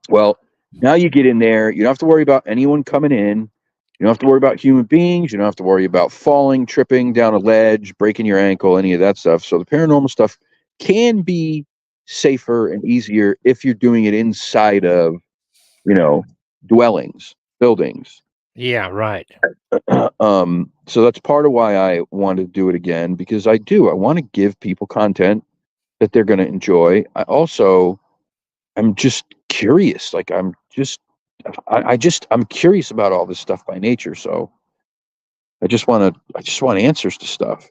Well, now you get in there. You don't have to worry about anyone coming in. You don't have to worry about human beings. You don't have to worry about falling, tripping down a ledge, breaking your ankle, any of that stuff. So the paranormal stuff can be safer and easier if you're doing it inside of, dwellings, buildings. Yeah, right. So that's part of why I want to do it again, because I want to give people content that they're going to enjoy. I'm just curious. Like I'm curious about all this stuff by nature. So I just want answers to stuff.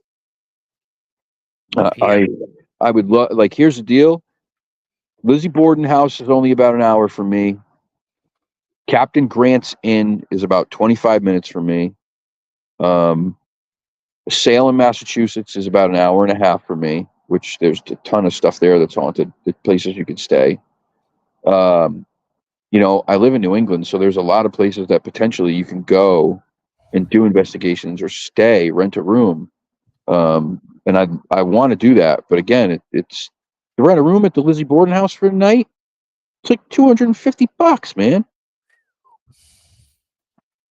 I would love, like, here's the deal. Lizzie Borden house is only about an hour from me. Captain Grant's Inn is about 25 minutes from me. Salem, Massachusetts is about an hour and a half from me, which there's a ton of stuff there that's haunted, the places you could stay. I live in New England, so there's a lot of places that potentially you can go and do investigations or stay, rent a room. And I want to do that. But again, it's to rent a room at the Lizzie Borden house for a night. It's like $250, man.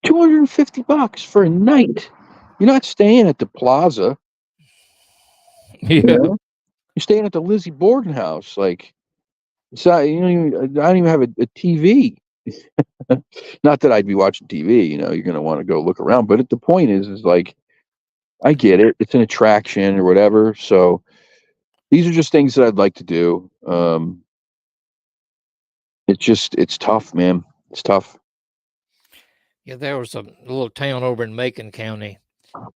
$250 for a night. You're not staying at the Plaza. Yeah. You're staying at the Lizzie Borden house. Like, it's not, I don't even have a TV. Not that I'd be watching TV. You're going to want to go look around. But the point is like, I get it. It's an attraction or whatever. So these are just things that I'd like to do. It's tough, man. It's tough. Yeah, there was a little town over in Macon County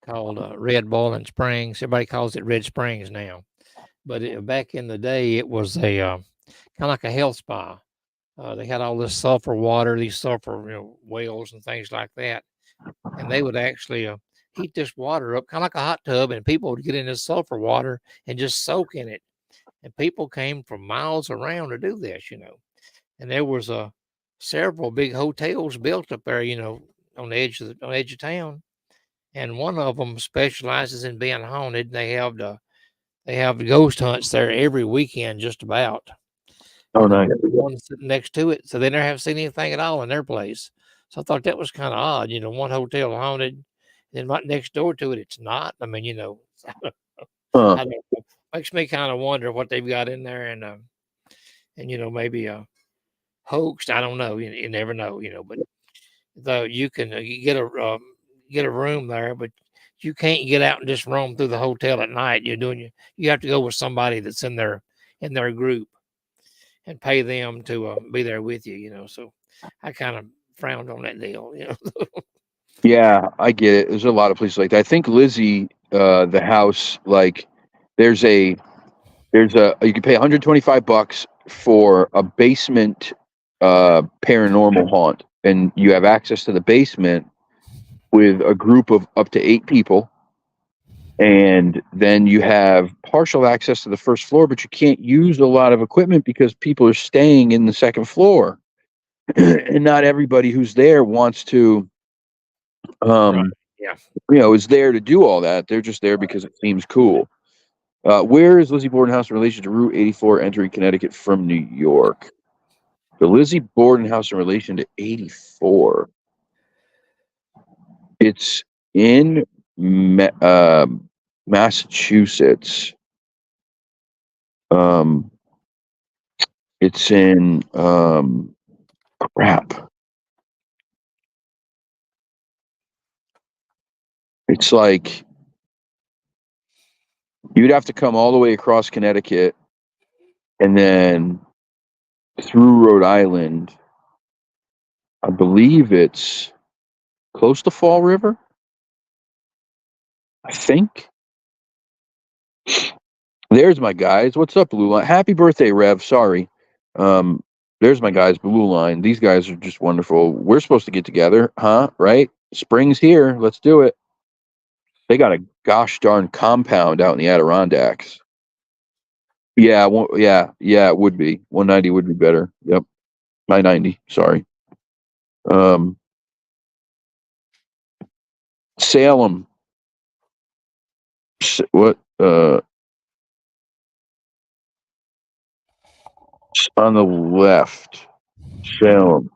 called Red Boiling Springs. Everybody calls it Red Springs now. But back in the day, it was a kind of like a health spa. They had all this sulfur water, these sulfur whales and things like that. and they would actually heat this water up, kind of like a hot tub, and people would get in this sulfur water and just soak in it. And people came from miles around to do this, And there was several big hotels built up there, on the edge of town. And one of them specializes in being haunted. They have the ghost hunts there every weekend, just about. Oh, nice. One sitting next to it, so they never have seen anything at all in their place. So I thought that was kind of odd. One hotel haunted, then right next door to it, it's not. I mean, I don't know. Makes me kind of wonder what they've got in there, and maybe hoaxed. I don't know. You never know. But though you can you get a room there, but you can't get out and just roam through the hotel at night. You have to go with somebody that's in their group and pay them to be there with you. So I kind of frowned on that deal. Yeah, I get it. There's a lot of places like that. I think Lizzie, the house, like there's a you can pay $125 for a basement paranormal haunt, and you have access to the basement with a group of up to 8 people, and then you have partial access to the first floor, but you can't use a lot of equipment because people are staying in the second floor. And not everybody who's there wants to Right. Yeah. is there to do all that. They're just there because it seems cool. Where is Lizzie Borden House in relation to Route 84 entering Connecticut from New York? The Lizzie Borden House in relation to 84. It's in Massachusetts. It's in crap. It's like you'd have to come all the way across Connecticut and then through Rhode Island. I believe it's close to Fall River. I think. There's my guys. What's up, Blue Line? Happy birthday, Rev. Sorry. There's my guys, Blue Line. These guys are just wonderful. We're supposed to get together, huh? Right? Spring's here. Let's do it. They got a gosh darn compound out in the Adirondacks. Yeah, yeah, it would be. 190 would be better. Yep. 990. Sorry. Salem. What? On the left. Salem.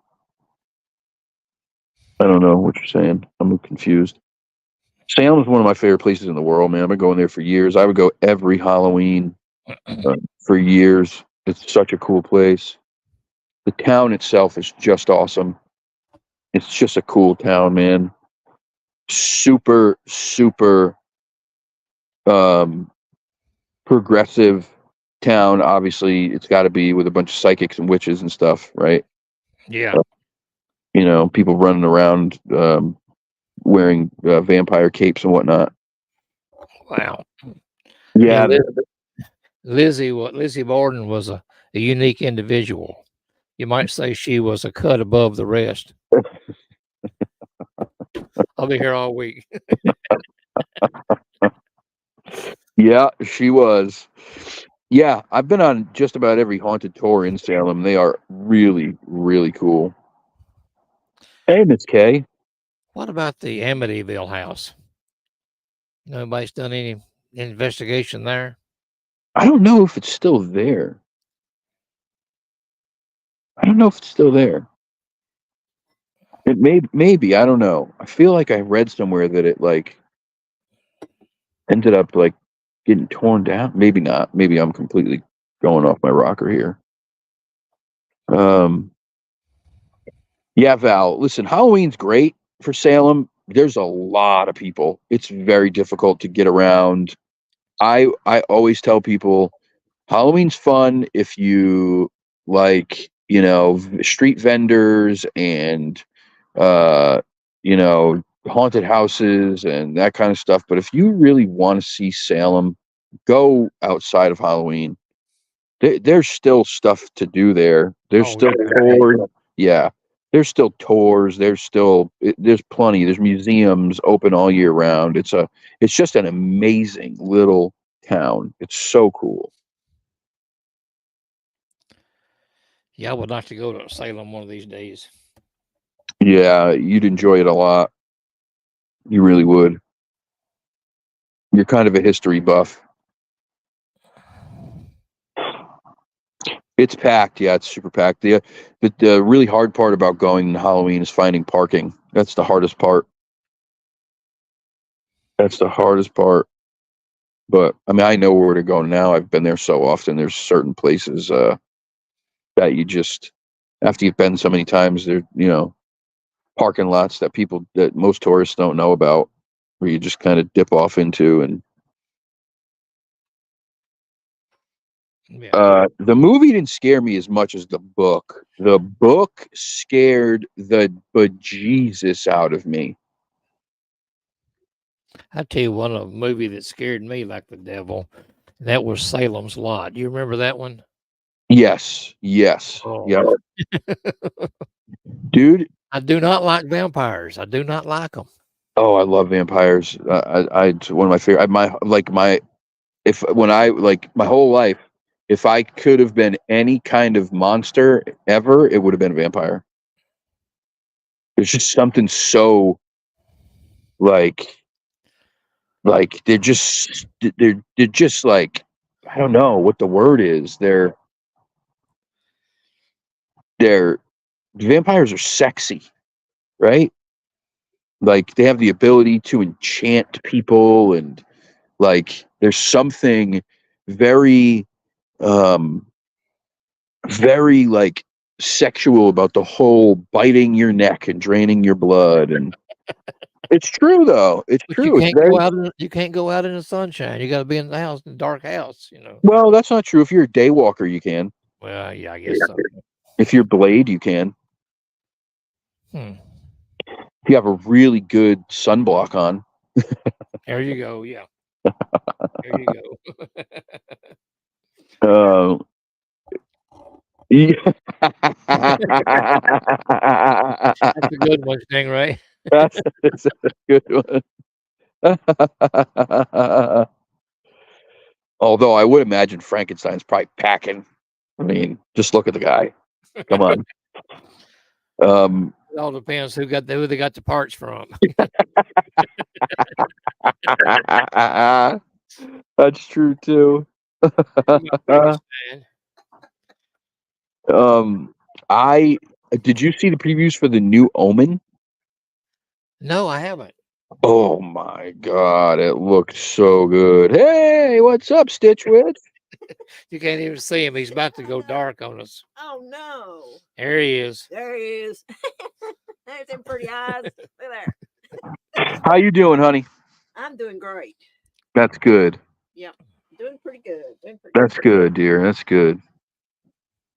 I don't know what you're saying. I'm confused. Salem is one of my favorite places in the world, man. I've been going there for years. I would go every Halloween for years. It's such a cool place. The town itself is just awesome. It's just a cool town, man. Super, super progressive town. Obviously, it's got to be with a bunch of psychics and witches and stuff, right? Yeah. People running around wearing vampire capes and whatnot. Wow. Yeah. Lizzie Borden was a unique individual. You might say she was a cut above the rest. I'll be here all week. Yeah, she was. Yeah, I've been on just about every haunted tour in Salem. They are really, really cool. Hey, Miss K. What about the Amityville house? Nobody's done any investigation there? I don't know if it's still there. It maybe, I don't know. I feel like I read somewhere that it like ended up like getting torn down. Maybe not. Maybe I'm completely going off my rocker here. Yeah, Val, listen, Halloween's great for Salem. There's a lot of people. It's very difficult to get around. I always tell people Halloween's fun if you like, street vendors and haunted houses and that kind of stuff. But if you really want to see Salem, go outside of Halloween. There's still stuff to do there. There's still tours. Yeah. there's still tours. There's plenty. There's museums open all year round. It's just an amazing little town. It's so cool. Yeah, I would like to go to Salem one of these days. Yeah, you'd enjoy it a lot. You really would. You're kind of a history buff. It's packed. Yeah, it's super packed. The really hard part about going to Halloween is finding parking. That's the hardest part. That's the hardest part. But I mean, I know where to go now. I've been there so often. There's certain places that you just, after you've been so many times, there, parking lots that most tourists don't know about, where you just kind of dip off into. And Yeah. the movie didn't scare me as much as the book. The book scared the bejesus out of me. I tell you one, a movie that scared me like the devil. That was Salem's Lot. You remember that one? Yes, Oh. yeah, dude. I do not like vampires. I do not like them. Oh, I love vampires. It's one of my favorite. My whole life, if I could have been any kind of monster ever, it would have been a vampire. There's just something so like they're just like, I don't know what the word is. Vampires are sexy, right? Like they have the ability to enchant people, and like there's something very very like sexual about the whole biting your neck and draining your blood. And it's true though. It's But true. you can't go out in the sunshine. You got to be in the house, in the dark house. Well, that's not true. If you're a day walker, you can. Well, yeah, I guess so. If you're Blade, you can. Hmm. If you have a really good sunblock on. There you go. Yeah. There you go. Yeah. That's a good one, Stingray. That's a good one. Although I would imagine Frankenstein's probably packing. I mean, just look at the guy. Come on. It all depends who they got the parts from. That's true too. I did you see the previews for the new Omen? No, I haven't. Oh my god, it looked so good. Hey, what's up, Stitchwitch? You can't even see him. He's about to go dark on us. Oh no. There he is. There he is. There's them pretty eyes. Look there. How you doing, honey? I'm doing great. That's good. Yep. Doing pretty good. That's good, dear. That's good.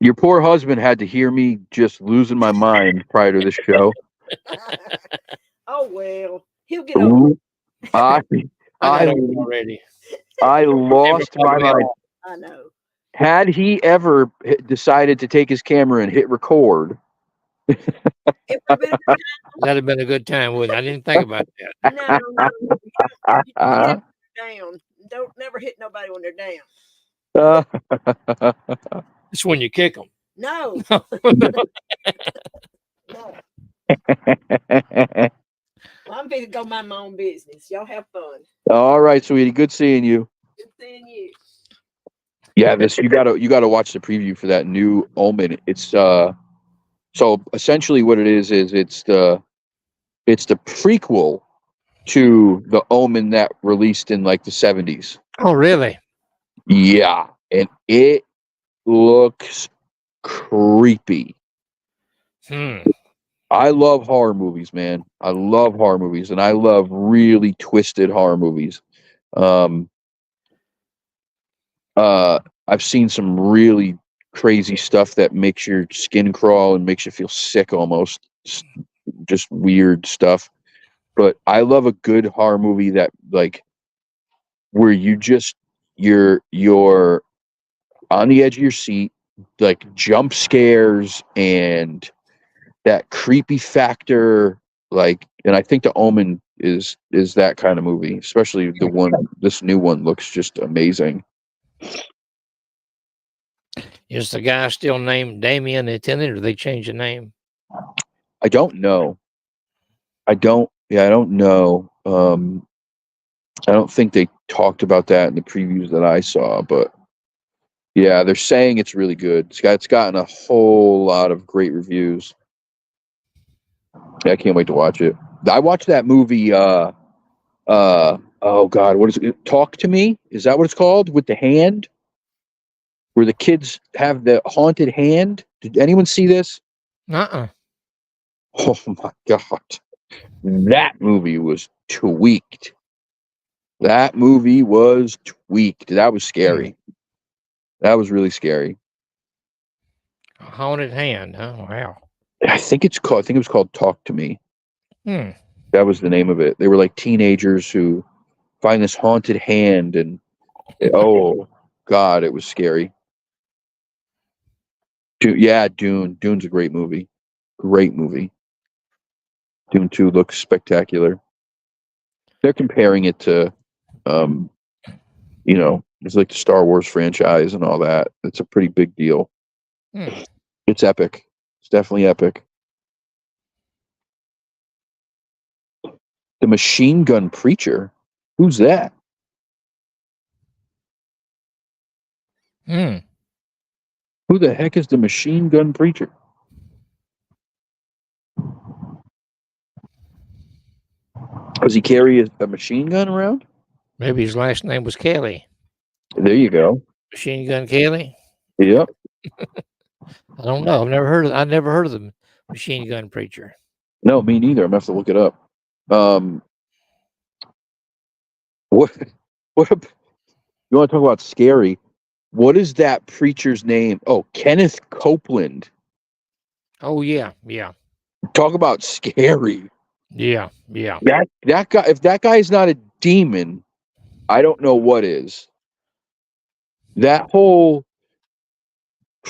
Your poor husband had to hear me just losing my mind prior to this show. Oh well. He'll get over it. I already. I lost my mind. I know. Had he ever decided to take his camera and hit record, It would have been That'd have been a good time, wouldn't it? I didn't think about that. no. You down. Don't never hit nobody when they're down. It's when you kick them. No. No. Well, I'm going to go mind my own business. Y'all have fun. All right, sweetie. Good seeing you. Good seeing you. Yeah, you gotta watch the preview for that new Omen. It's so essentially what it is it's the prequel to the Omen that released in like the 70s. Oh, really? Yeah, and it looks creepy. I love horror movies, man. I love horror movies, and I love really twisted horror movies. I've seen some really crazy stuff that makes your skin crawl and makes you feel sick almost. Just weird stuff. But I love a good horror movie that like where you're on the edge of your seat, like jump scares and that creepy factor, like, and I think The Omen is that kind of movie, especially this new one looks just amazing. Is the guy still named Damien the Attendant, or they changed the name? I don't know. I don't know. I don't think they talked about that in the previews that I saw, but yeah, they're saying it's really good. It's gotten a whole lot of great reviews. Yeah, I can't wait to watch it. I watched that movie. Oh God, what is it? Talk to Me? Is that what it's called? With the hand, where the kids have the haunted hand. Did anyone see this? Uh-uh. Oh my God, that movie was tweaked. That movie was tweaked. That was scary. That was really scary. A haunted hand. Oh, wow. I think it was called Talk to Me. Hmm. That was the name of it. They were like teenagers who find this haunted hand, and oh God, it was scary. Dune. Dune's a great movie. Great movie. Dune 2 looks spectacular. They're comparing it to, it's like the Star Wars franchise and all that. It's a pretty big deal. Hmm. It's epic. It's definitely epic. The Machine Gun Preacher. Who's that? Hmm. Who the heck is the Machine Gun Preacher? Does he carry a machine gun around? Maybe his last name was Kelly. There you go. Machine Gun Kelly. Yep. I don't know. I never heard of the Machine Gun Preacher. No, me neither. I'm gonna have to look it up. What? You want to talk about scary? What is that preacher's name? Oh, Kenneth Copeland. Oh yeah. Talk about scary. Yeah. That guy. If that guy is not a demon, I don't know what is. That whole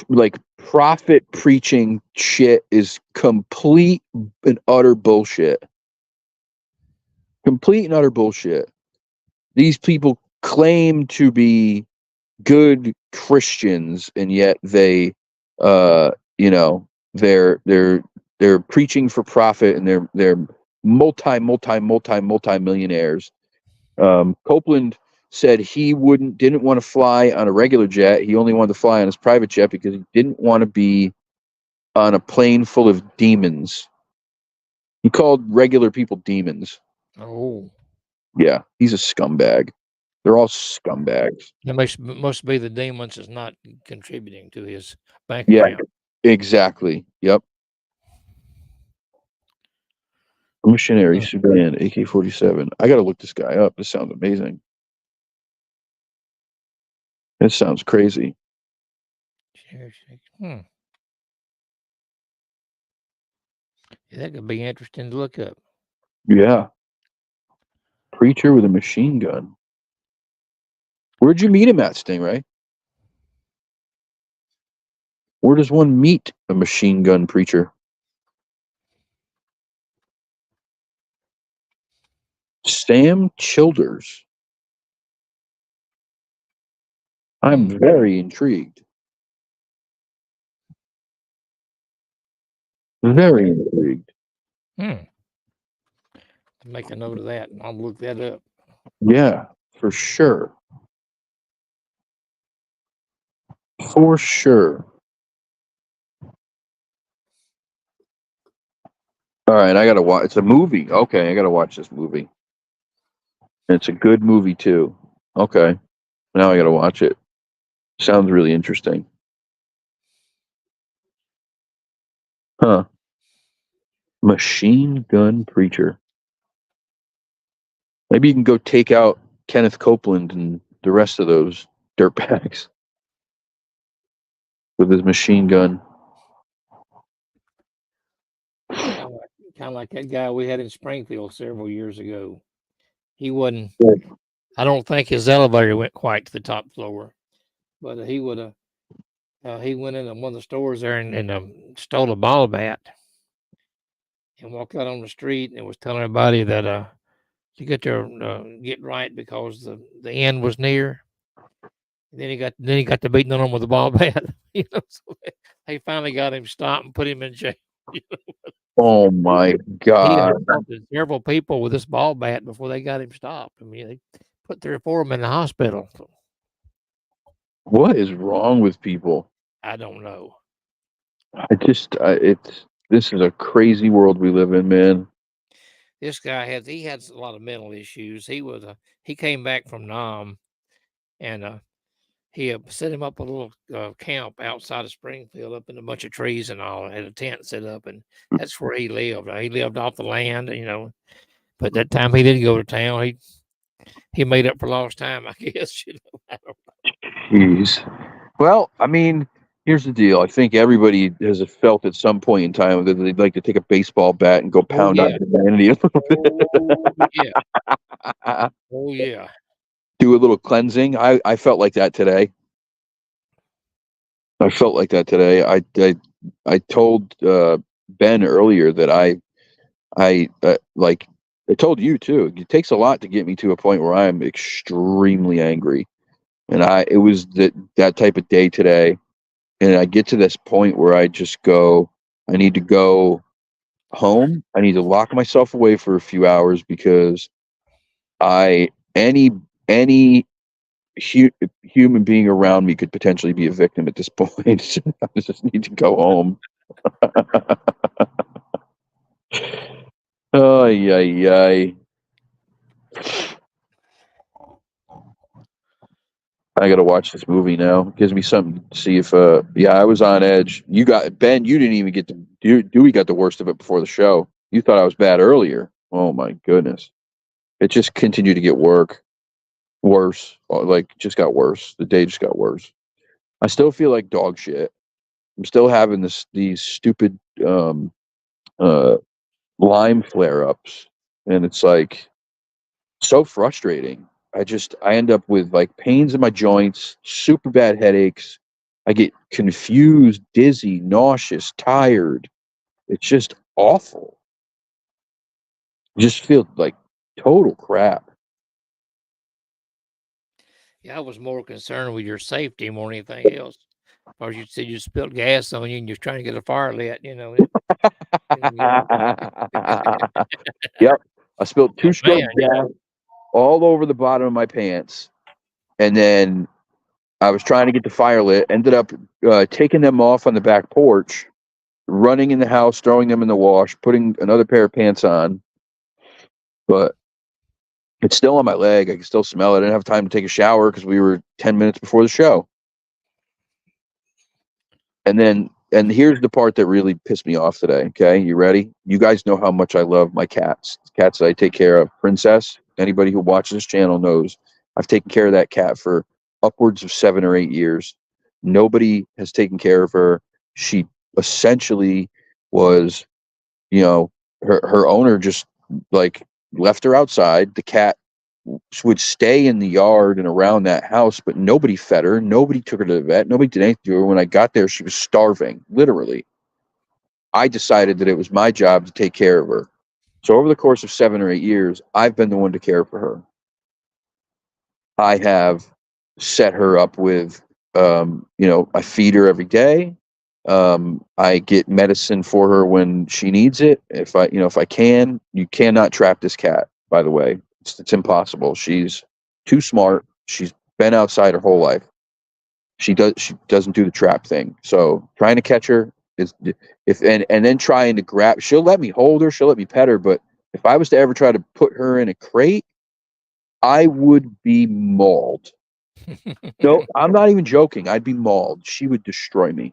like prophet preaching shit is complete and utter bullshit. Complete and utter bullshit. These people claim to be good Christians, and yet they, they're preaching for profit, and they're multi millionaires. Copeland said he didn't want to fly on a regular jet. He only wanted to fly on his private jet because he didn't want to be on a plane full of demons. He called regular people demons. Oh. Yeah, he's a scumbag. They're all scumbags. That must be the demons is not contributing to his bank Yeah, account. exactly. Yep. Missionary Sudan AK-47. I got to look this guy up. This sounds amazing. This sounds crazy. Yeah, that could be interesting to look up. Yeah. Preacher with a machine gun. Where'd you meet him at, Stingray? Where does one meet a machine gun preacher? Sam Childers. I'm very intrigued. Very intrigued. Make a note of that, and I'll look that up. Yeah, for sure. For sure. All right, I gotta watch. It's a movie. Okay, I gotta watch this movie. And it's a good movie too. Okay, now I gotta watch it. Sounds really interesting. Huh. Machine Gun Preacher. Maybe you can go take out Kenneth Copeland and the rest of those dirtbags with his machine gun. Kind of like that guy we had in Springfield several years ago. He wasn't. I don't think his elevator went quite to the top floor, but he would have. He went into one of the stores there and stole a ball bat. and walked out on the street and was telling everybody that to get their get right because the end was near. And then he got to beating on him with a ball bat. So they finally got him stopped and put him in jail. Oh my He God. assaulted several people with this ball bat before they got him stopped. I mean, they put 3 or 4 of them in the hospital. What is wrong with people? I don't know. This is a crazy world we live in, man. This guy had a lot of mental issues. He came back from Nam, and he set him up a little camp outside of Springfield, up in a bunch of trees and all. Had a tent set up, and that's where he lived. He lived off the land, But that time he did go to town. He made up for lost time, I guess. I don't know. Jeez. Well, I mean, here's the deal. I think everybody has felt at some point in time that they'd like to take a baseball bat and go pound yeah. on humanity a little Oh yeah. bit. Oh yeah. Do a little cleansing. I felt like that today. I told Ben earlier that I told you too. It takes a lot to get me to a point where I'm extremely angry, and it was that type of day today, and I get to this point where I just go, I need to go home. I need to lock myself away for a few hours because any human being around me could potentially be a victim at this point. I just need to go home. Oh, yeah. I got to watch this movie now. It gives me something to see if, I was on edge. You didn't even get to, Dewey got the worst of it before the show. You thought I was bad earlier. Oh my goodness. It just continued to get worse. Just got worse. The day just got worse. I still feel like dog shit. I'm still having these stupid, Lyme flare-ups, and it's like so frustrating. I end up with like pains in my joints, super bad headaches. I get confused, dizzy, nauseous, tired. It's just awful. Just feel like total crap. Yeah, I was more concerned with your safety more than anything else. Or you said you spilled gas on you and you're trying to get a fire lit, Yep. I spilled 2 Man, strokes gas all over the bottom of my pants. And then I was trying to get the fire lit, ended up taking them off on the back porch, running in the house, throwing them in the wash, putting another pair of pants on. But it's still on my leg. I can still smell it. I didn't have time to take a shower because we were 10 minutes before the show. And here's the part that really pissed me off today. Okay, you ready? You guys know how much I love my cats. Cats that I take care of. Princess, anybody who watches this channel knows I've taken care of that cat for upwards of 7 or 8 years. Nobody has taken care of her. She essentially was, her owner just like left her outside. The cat would stay in the yard and around that house, but nobody fed her. Nobody took her to the vet. Nobody did anything to her. When I got there, she was starving, literally. I decided that it was my job to take care of her. So over the course of 7 or 8 years, I've been the one to care for her. I have set her up with, I feed her every day. I get medicine for her when she needs it. If I can. You cannot trap this cat, by the way. It's impossible. She's too smart. She's been outside her whole life. She doesn't do the trap thing. So trying to catch her and then trying to grab. She'll let me hold her. She'll let me pet her. But if I was to ever try to put her in a crate, I would be mauled. No, I'm not even joking. I'd be mauled. She would destroy me.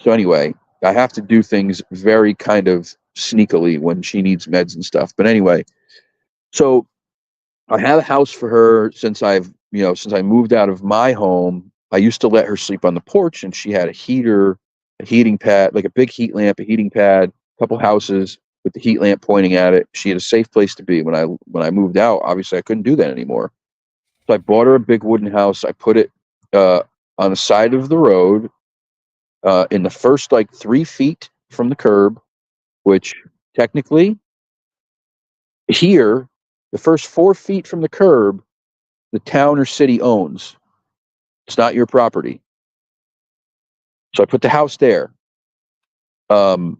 So anyway, I have to do things very kind of sneakily when she needs meds and stuff. But anyway, so I have a house for her since I moved out of my home. I used to let her sleep on the porch, and she had a heating pad, like a big heat lamp, a heating pad, a couple houses with the heat lamp pointing at it. She had a safe place to be. When I moved out, obviously I couldn't do that anymore. So I bought her a big wooden house. I put it on the side of the road, in the first 3 feet from the curb, which technically, here, the first 4 feet from the curb, the town or city owns. It's not your property. So I put the house there. And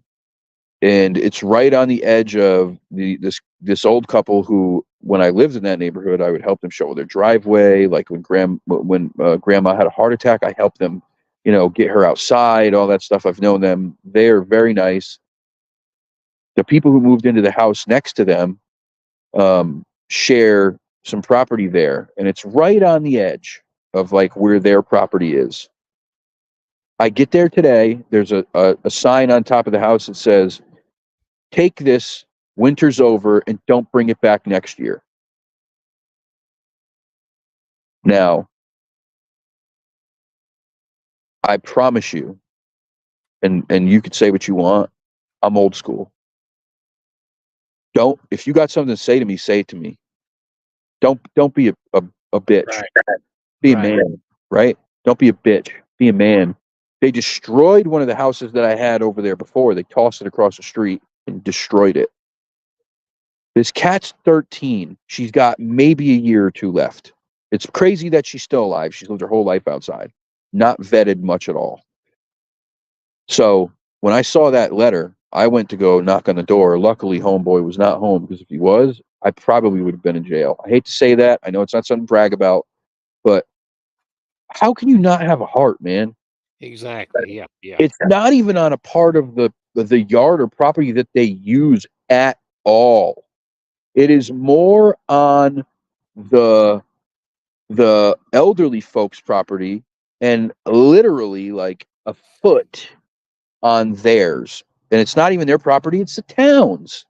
it's right on the edge of this old couple who, when I lived in that neighborhood, I would help them shovel their driveway. Like when grandma had a heart attack, I helped them, get her outside, all that stuff. I've known them. They're very nice. The people who moved into the house next to them share some property there, and it's right on the edge of like where their property is. I get there today. There's a sign on top of the house that says, "Take this, winter's over, and don't bring it back next year." Now, I promise you, and you could say what you want, I'm old school. If you got something to say to me, say it to me. Don't be a bitch. Right. Be a man, right? Don't be a bitch. Be a man. They destroyed one of the houses that I had over there before. They tossed it across the street and destroyed it. This cat's 13. She's got maybe a year or two left. It's crazy that she's still alive. She's lived her whole life outside. Not vetted much at all. So when I saw that letter, I went to go knock on the door. Luckily, homeboy was not home, because if he was, I probably would have been in jail. I hate to say that. I know it's not something to brag about, but how can you not have a heart, man? Exactly. Yeah. Yeah. It's not even on a part of the yard or property that they use at all. It is more on the elderly folks' property, and literally like a foot on theirs. And it's not even their property, it's the town's.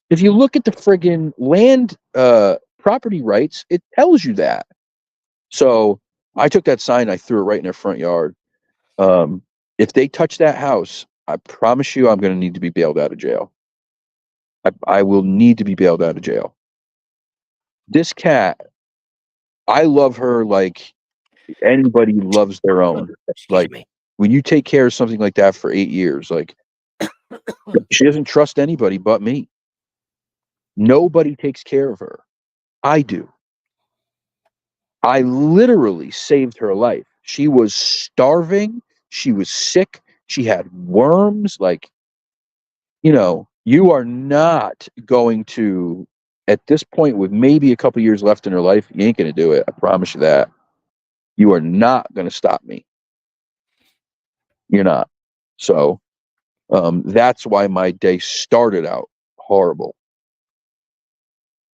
If you look at the friggin' land property rights, it tells you that. So I took that sign, I threw it right in their front yard. If they touch that house, I promise you I'm going to need to be bailed out of jail. I will need to be bailed out of jail. This cat, I love her like anybody loves their own. Like, when you take care of something like that for 8 years, like, she doesn't trust anybody but me. Nobody takes care of her. I do. I literally saved her life. She was starving. She was sick. She had worms. Like, you are not going to, at this point, with maybe a couple years left in her life, you ain't going to do it. I promise you that. You are not going to stop me. You're not. So that's why my day started out horrible.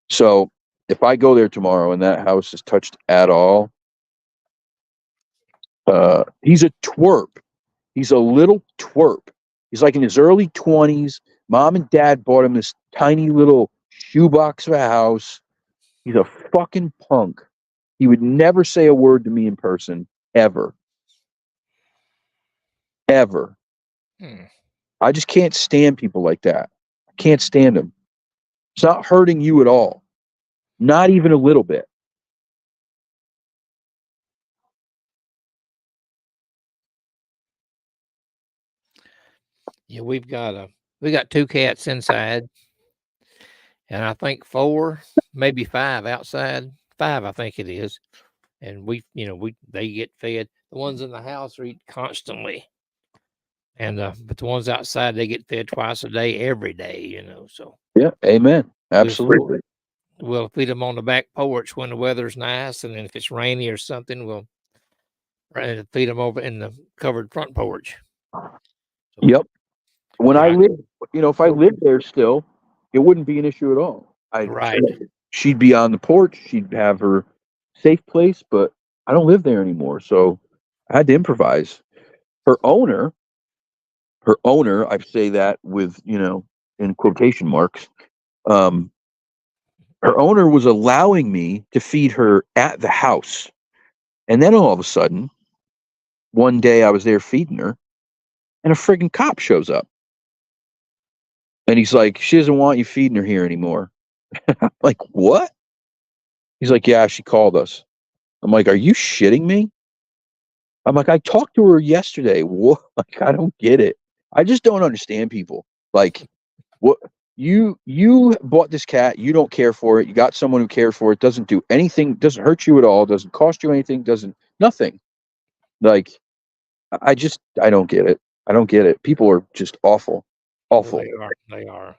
So if I go there tomorrow and that house is touched at all, he's a twerp. He's a little twerp. He's like in his early 20s. Mom and dad bought him this tiny little shoebox of a house. He's a fucking punk. He would never say a word to me in person, ever. Ever. I just can't stand people like that. I can't stand them. It's not hurting you at all. Not even a little bit. Yeah, we got 2 cats inside, and I think 4, maybe 5 outside. 5, I think it is. And they get fed. The ones in the house are eating constantly, and but the ones outside, they get fed twice a day, every day. So yeah, amen, absolutely. We'll feed them on the back porch when the weather's nice, and then if it's rainy or something, we'll feed them over in the covered front porch. So, yep. When I lived, if I lived there still, it wouldn't be an issue at all. Right. She'd be on the porch. She'd have her safe place, but I don't live there anymore, so I had to improvise. Her owner, I say that with, in quotation marks, her owner was allowing me to feed her at the house. And then all of a sudden, one day I was there feeding her, and a friggin' cop shows up. And he's like, "She doesn't want you feeding her here anymore." I'm like, "What?" He's like, "Yeah, she called us." I'm like, "Are you shitting me?" I'm like, "I talked to her yesterday." What? Like, I don't get it. I just don't understand people. Like, what? you bought this cat. You don't care for it. You got someone who cares for it. Doesn't do anything. Doesn't hurt you at all. Doesn't cost you anything. Doesn't nothing. Like I don't get it. I don't get it. People are just awful, Oh, awful. they are. They are.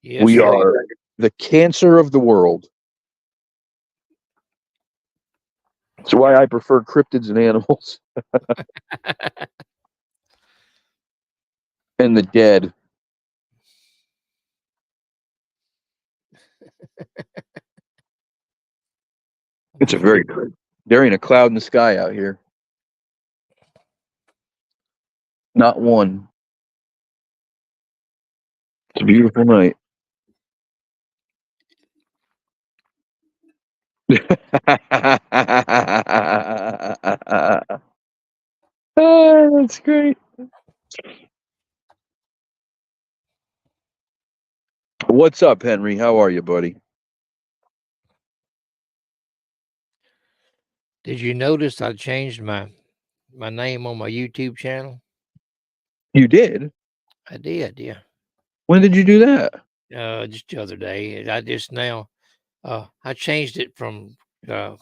Yes, We they are the cancer of the world. That's why I prefer cryptids and animals and the dead. It's a very good. There ain't a cloud in the sky out here. Not one. It's a beautiful night. That's great. What's up, Henry? How are you, buddy? Did you notice I changed my name on my YouTube channel? You did? I did, yeah. When did you do that? Just the other day. I just now I changed it from my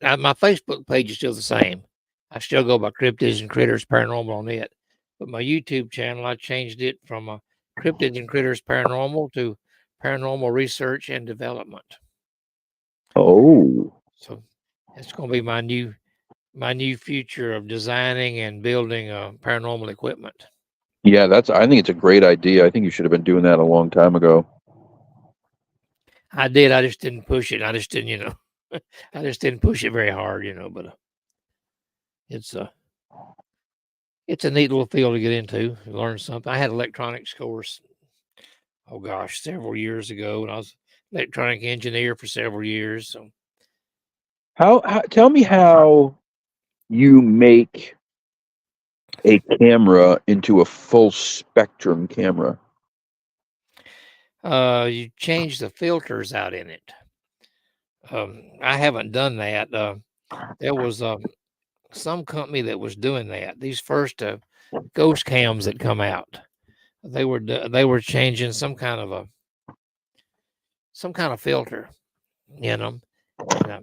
Facebook page is still the same. I still go by Cryptids and Critters Paranormal on it. But my YouTube channel, I changed it from Cryptids and Critters Paranormal to Paranormal Research and Development. Oh. So it's going to be my new future of designing and building paranormal equipment. Yeah, I think it's a great idea. I think you should have been doing that a long time ago. I did. I just didn't push it. I just didn't, I just didn't push it very hard, but it's a neat little field to get into, learn something. I had electronics course, oh gosh, several years ago, and I was electronic engineer for several years. So How tell me how you make a camera into a full spectrum camera. You change the filters out in it. I haven't done that. There was some company that was doing that. These first ghost cams that come out, they were changing some kind of filter in them, but I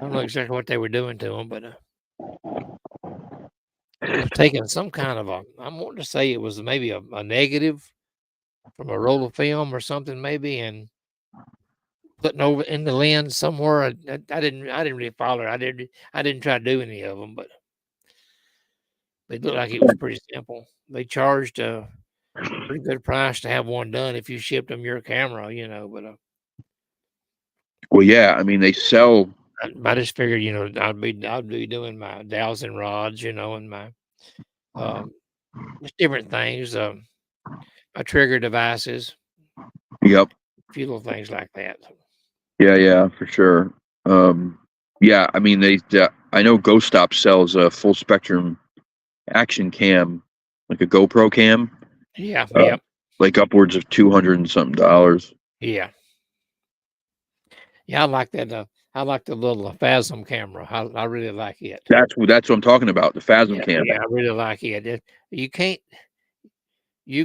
don't know exactly what they were doing to them, but it was taking some kind of I'm wanting to say it was maybe a negative from a roll of film or something maybe, and putting over in the lens somewhere. I didn't really follow it. I didn't try to do any of them, but it looked like it was pretty simple. They charged a pretty good price to have one done if you shipped them your camera, but Well, yeah, I mean they sell. I just figured, I'd be doing my dowsing rods, and my just different things, my trigger devices, Yep. a few little things like that. Yeah, for sure. Yeah, I mean I know Ghost Stop sells a full spectrum action cam, like a GoPro cam. Yeah, yep. Like upwards of $200 and something. Yeah. Yeah, I like that. I like the little Phasm camera. I really like it. That's what I'm talking about. The Phasm cam. Yeah, I really like it. You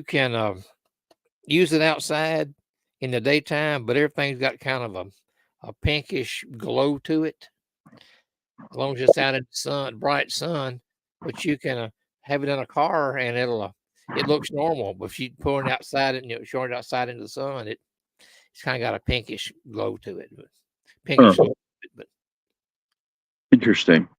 can use it outside in the daytime, but everything's got kind of a pinkish glow to it. As long as it's out in the sun, bright sun, but you can have it in a car and it looks normal. But if you pour it outside and showing it outside into the sun, it's kind of got a pinkish glow to it. Pinkish glow, but interesting.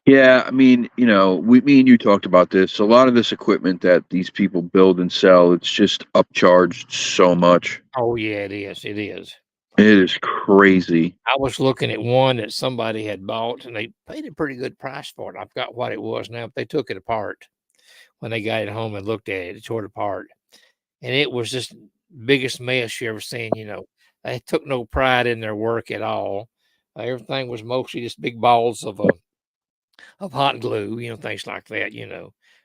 Yeah, I mean, me and you talked about this. A lot of this equipment that these people build and sell, it's just upcharged so much. Oh yeah, it is. It is. It is crazy. I was looking at one that somebody had bought, and they paid a pretty good price for it. I forgot what it was now, but they took it apart when they got it home and looked at it. It tore it apart, and it was just biggest mess you ever seen. They took no pride in their work at all. Everything was mostly just big balls of hot glue, things like that.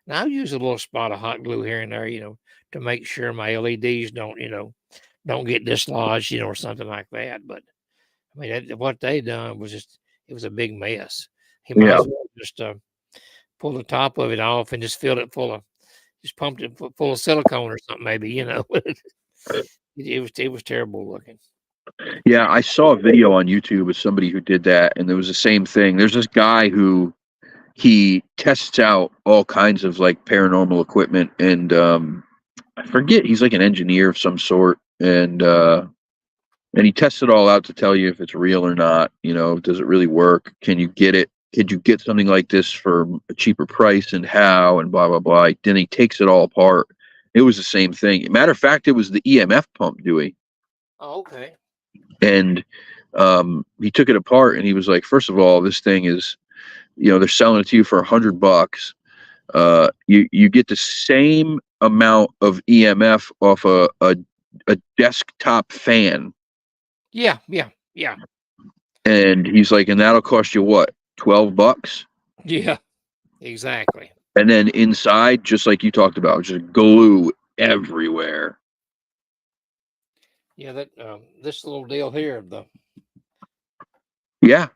Now I use a little spot of hot glue here and there, to make sure my LEDs don't get dislodged, or something like that. But I mean, what they done was it was a big mess. He might as well just pull the top of it off and just fill it full of just pumped it full of silicone or something, maybe, you know. It was terrible looking. Yeah, I saw a video on YouTube of somebody who did that, and it was the same thing. There's this guy who he tests out all kinds of like paranormal equipment, and I forget, he's like an engineer of some sort, and he tests it all out to tell you if it's real or not. You know, does it really work? Can you get it? Could you get something like this for a cheaper price, and how, and blah blah blah. Then he takes it all apart. It was the same thing. Matter of fact, it was the EMF pump, Dewey. Oh, okay. And he took it apart, and he was like, first of all, this thing is, you know, they're selling it to you for $100. You get the same amount of EMF off a desktop fan. Yeah. And he's like, and that'll cost you what, $12? Yeah, exactly. And then inside, just like you talked about, just glue everywhere. Yeah, that this little deal here, Yeah.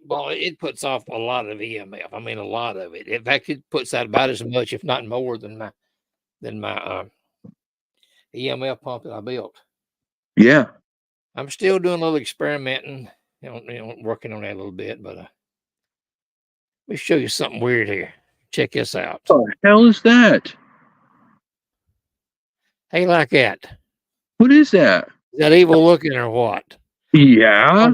well, it puts off a lot of EMF. I mean, a lot of it. In fact, it puts out about as much, if not more, than my EMF pump that I built. Yeah. I'm still doing a little experimenting, you know, working on that a little bit. But let me show you something weird here. Check this out. What the hell is that? Hey, like that. What is that? Is that evil looking or what? Yeah.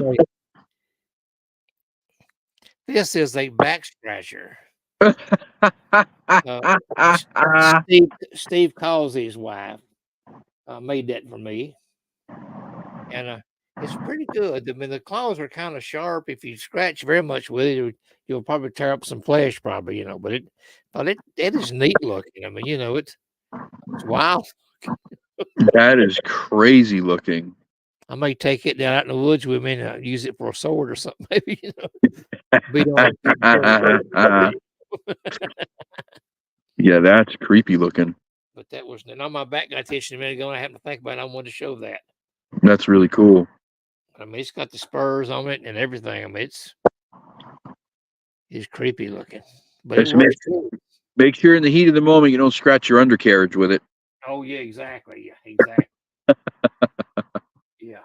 This is a back scratcher. Steve Causey's wife made that for me, and it's pretty good. I mean, the claws are kind of sharp. If you scratch very much with it, you'll probably tear up some flesh, probably, you know. But it is neat looking. I mean, you know, it's wild. That is crazy looking. I may take it down out in the woods with me and use it for a sword or something, maybe, you know. Beat on it. Yeah, that's creepy looking. But that was on my back got itching a minute ago, and I happened to think about it. I wanted to show that. That's really cool. I mean, it's got the spurs on it and everything. I mean, it's creepy looking. But it works cool. Make sure in the heat of the moment you don't scratch your undercarriage with it. Oh yeah, exactly. Yeah, exactly. Yeah,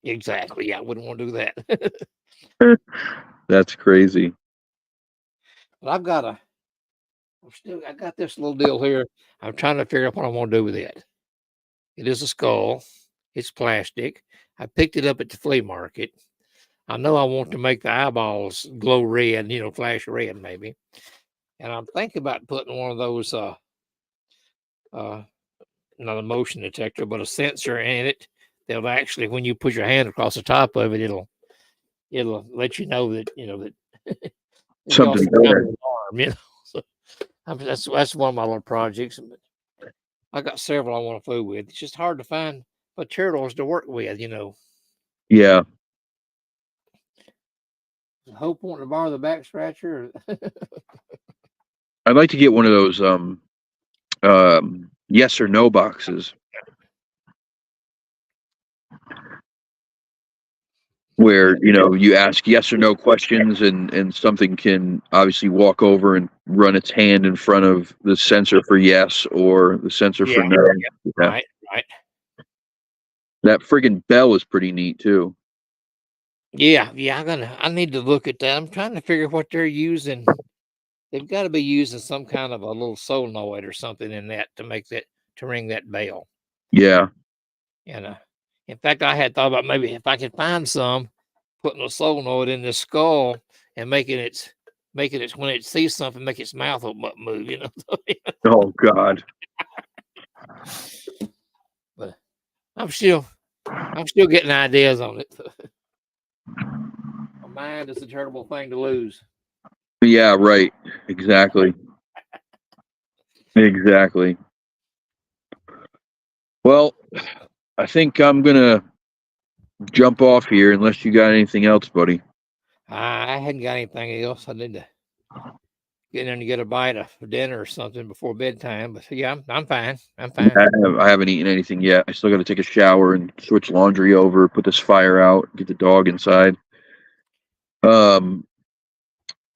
exactly. Yeah, I wouldn't want to do that. That's crazy. But I got this little deal here. I'm trying to figure out what I want to do with it. It is a skull. It's plastic. I picked it up at the flea market. I know I want to make the eyeballs glow red, you know, flash red maybe. And I'm thinking about putting one of those, not a motion detector, but a sensor in it. That'll actually, when you put your hand across the top of it, it'll let you know that, you know, that Something better. Alarm, you know. So that's one of my little projects. I got several I want to fool with. It's just hard to find materials to work with, you know. Yeah. Hope wanting to borrow the back scratcher. I'd like to get one of those yes or no boxes where, you know, you ask yes or no questions, and something can obviously walk over and run its hand in front of the sensor for yes or the sensor for no. Yeah. Right. That friggin' bell is pretty neat too. Yeah. I need to look at that. I'm trying to figure what they're using. They've got to be using some kind of a little solenoid or something in that to ring that bell. Yeah. And in fact, I had thought about maybe if I could find some, putting a solenoid in the skull and making it when it sees something, make its mouth move, you know. Oh God. But I'm still getting ideas on it. My mind is a terrible thing to lose. Yeah, right. Exactly. Exactly. Well, I think I'm gonna jump off here unless you got anything else, buddy. I hadn't got anything else. I need to get in and get a bite of dinner or something before bedtime. But yeah, I'm fine. I'm fine. I haven't eaten anything yet. I still got to take a shower and switch laundry over, put this fire out, get the dog inside.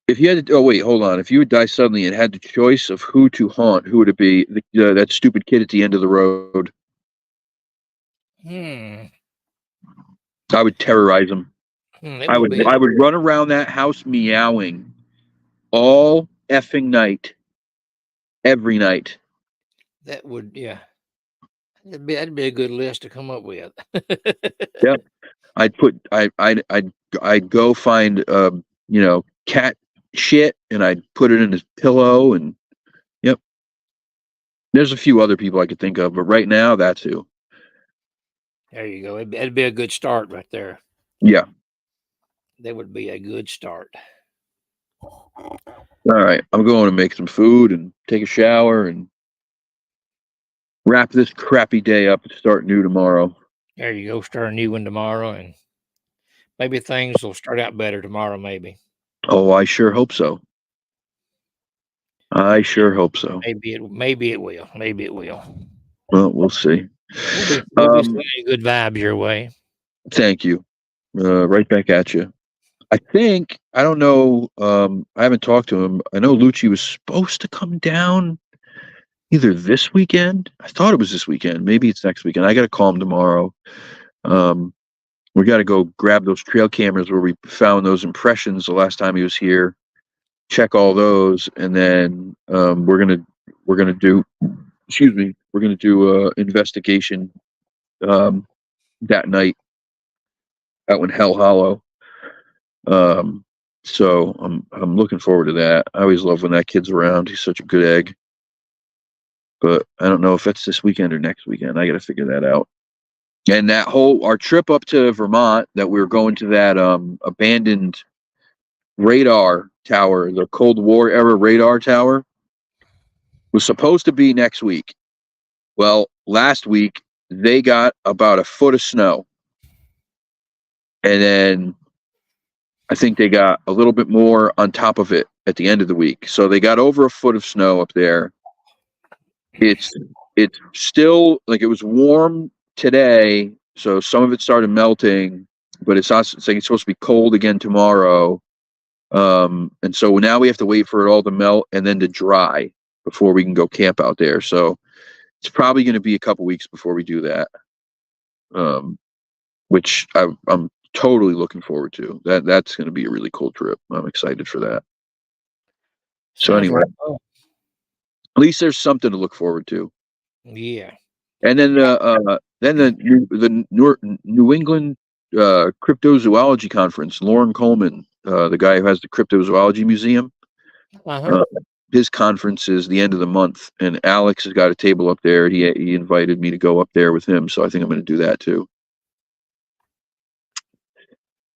If you had to, oh wait, hold on. If you would die suddenly and had the choice of who to haunt, who would it be? That stupid kid at the end of the road. I would terrorize him. I would run around that house meowing all effing night, every night. That would, yeah. That'd be a good list to come up with. Yep. I'd go find cat shit and I'd put it in his pillow and yep. There's a few other people I could think of, but right now that's who. There you go. It'd be a good start right there. Yeah. That would be a good start. All right. I'm going to make some food and take a shower and wrap this crappy day up and start new tomorrow. There you go. Start a new one tomorrow, and maybe things will start out better tomorrow, maybe. Oh, I sure hope so. I sure hope so. Maybe it will. Maybe it will. Well, we'll see. We'll be sending good vibes your way. Thank you. Right back at you. I don't know. I haven't talked to him. I know Lucci was supposed to come down either this weekend. I thought it was this weekend. Maybe it's next weekend. I got to call him tomorrow. We got to go grab those trail cameras where we found those impressions the last time he was here. Check all those, and then we're gonna do. Excuse me. We're gonna do investigation that night out in Hell Hollow. So I'm looking forward to that. I always love when that kid's around. He's such a good egg. But I don't know if that's this weekend or next weekend. I got to figure that out. And our trip up to Vermont, that we were going to that abandoned radar tower, the Cold War era radar tower, was supposed to be next week. Well, last week they got about a foot of snow. And then I think they got a little bit more on top of it at the end of the week. So they got over a foot of snow up there. It's still, like, it was warm today, so some of it started melting, but it's like it's supposed to be cold again tomorrow. And so now we have to wait for it all to melt and then to dry before we can go camp out there. So it's probably going to be a couple weeks before we do that. Which I'm totally looking forward to. That's going to be a really cool trip. I'm excited for that. So anyway, at least there's something to look forward to. Yeah. And then the New England Cryptozoology Conference, Lauren Coleman, the guy who has the Cryptozoology Museum, his conference is the end of the month, and Alex has got a table up there. He invited me to go up there with him, so I think I'm going to do that too.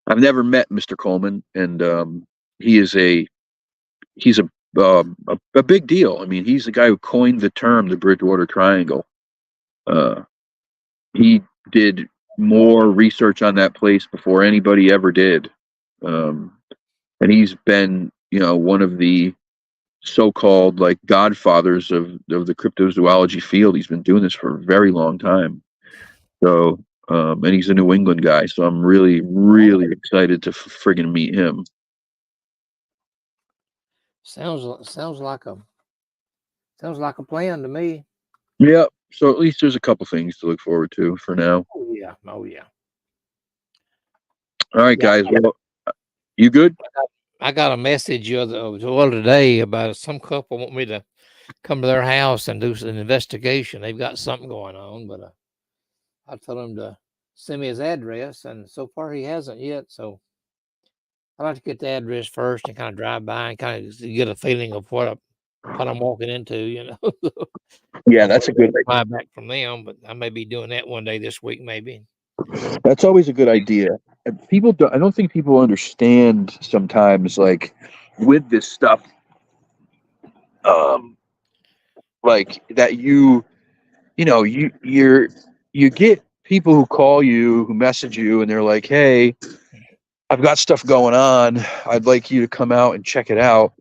I've never met Mr. Coleman, and he's a big deal. I mean, he's the guy who coined the term the Bridgewater Triangle. He did more research on that place before anybody ever did. And he's been, one of the so-called like godfathers of the cryptozoology field. He's been doing this for a very long time. So, and he's a New England guy. So I'm really, really excited to friggin' meet him. Sounds like a plan to me. Yeah. So at least there's a couple things to look forward to for now. Oh yeah. All right, guys. Well, you good? I got a message today about some couple want me to come to their house and do an investigation. They've got something going on, but I told him to send me his address, and so far he hasn't yet. So I'd like to get the address first and kind of drive by and kind of get a feeling of what I'm walking into, Yeah, that's a good idea. Back from them, but I may be doing that one day this week, maybe. That's always a good idea. I don't think people understand sometimes, like, with this stuff, like that you get people who call you, who message you, and they're like, "Hey, I've got stuff going on. I'd like you to come out and check it out."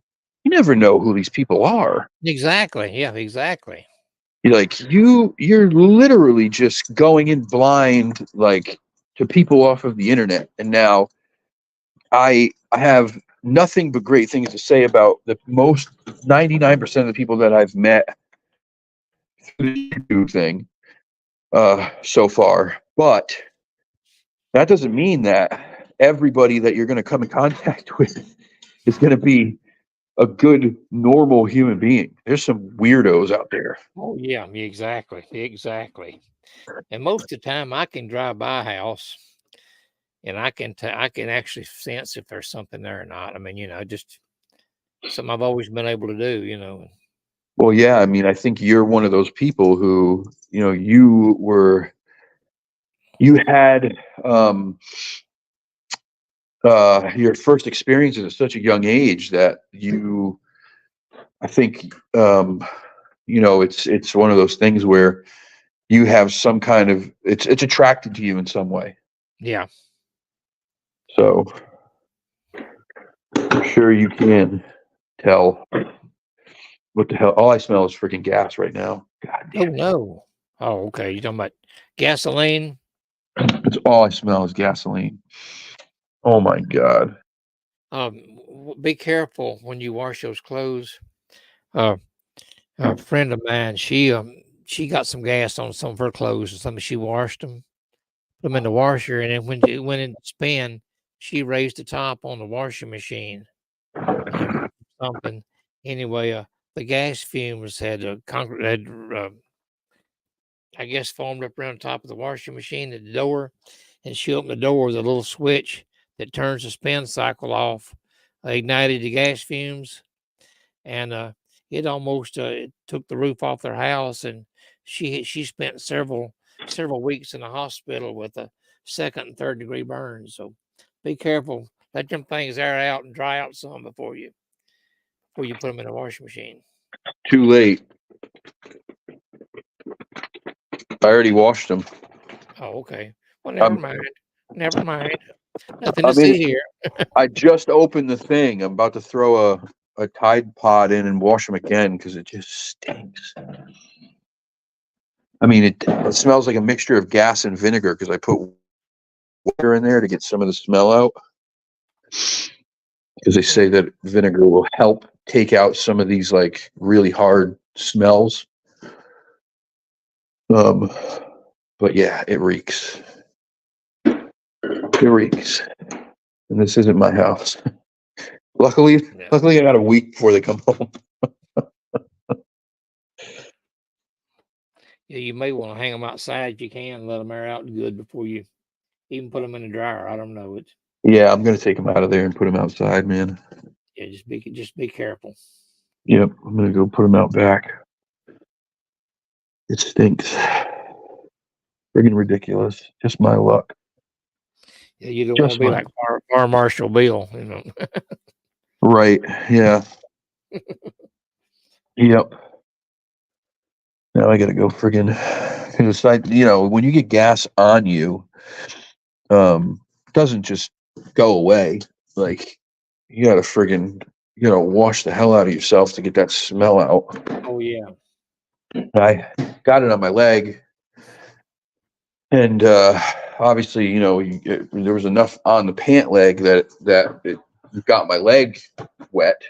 You never know who these people are. Exactly. Yeah, exactly. You're literally just going in blind, like, to people off of the internet. And now I have nothing but great things to say about the most 99% of the people that I've met through the YouTube thing so far. But that doesn't mean that everybody that you're going to come in contact with is going to be a good, normal human being. There's some weirdos out there. Oh yeah, exactly. And most of the time, I can drive by a house, and I can actually sense if there's something there or not. I mean, just something I've always been able to do. Well, yeah, I mean, I think you're one of those people who, you had your first experiences at such a young age that I think, it's one of those things where you have some kind of, it's attracted to you in some way. Yeah. So I'm sure you can tell. What the hell? All I smell is freaking gas right now. God Oh damn it. no. Oh, okay. You're talking about gasoline? It's all I smell is gasoline. Oh my God. Be careful when you wash those clothes. A friend of mine, she got some gas on some of her clothes or something. She washed them, put them in the washer, and then when it went in to spin, she raised the top on the washing machine. Something. Anyway, the gas fumes had I guess formed up around the top of the washing machine at the door, and she opened the door with a little switch that turns the spin cycle off, ignited the gas fumes, and it almost it took the roof off their house, and she spent several weeks in the hospital with a second and third degree burns. So be careful. Let them things air out and dry out some before you put them in a washing machine. Too late. I already washed them. Oh, okay. Well, never mind. Never mind. Nothing I to mean, see here. I just opened the thing. I'm about to throw a Tide Pod in and wash them again because it just stinks. I mean, it smells like a mixture of gas and vinegar because I put water in there to get some of the smell out. Because they say that vinegar will help take out some of these like really hard smells. But yeah, it reeks. It reeks. And this isn't my house. Luckily, I got a week before they come home. Yeah, you may want to hang them outside if you can. Let them air out good before you even put them in the dryer. I don't know. Yeah, I'm gonna take them out of there and put them outside, man. Yeah, just be careful. Yep, I'm gonna go put them out back. It stinks. Friggin' ridiculous. Just my luck. Yeah, you don't want to be like Fire Marshal Bill, Right. Yeah. Yep. Now I gotta go friggin' because when you get gas on you, it doesn't just go away. Like you gotta wash the hell out of yourself to get that smell out. Oh yeah. I got it on my leg, and obviously, there was enough on the pant leg that it got my leg wet.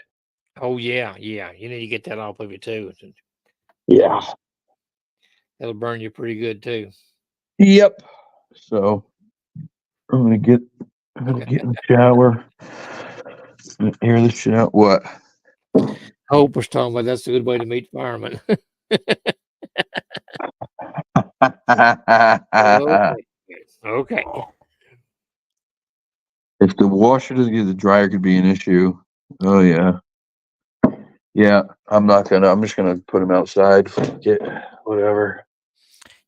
Oh yeah. You need to get that off of you too. Yeah. That'll burn you pretty good too. Yep. So I'm gonna get in the shower and air this shit out. What? Hope was talking about that's a good way to meet firemen. Okay. If the washer doesn't get the dryer, could be an issue. Oh yeah. Yeah, I'm just gonna put them outside. Get whatever.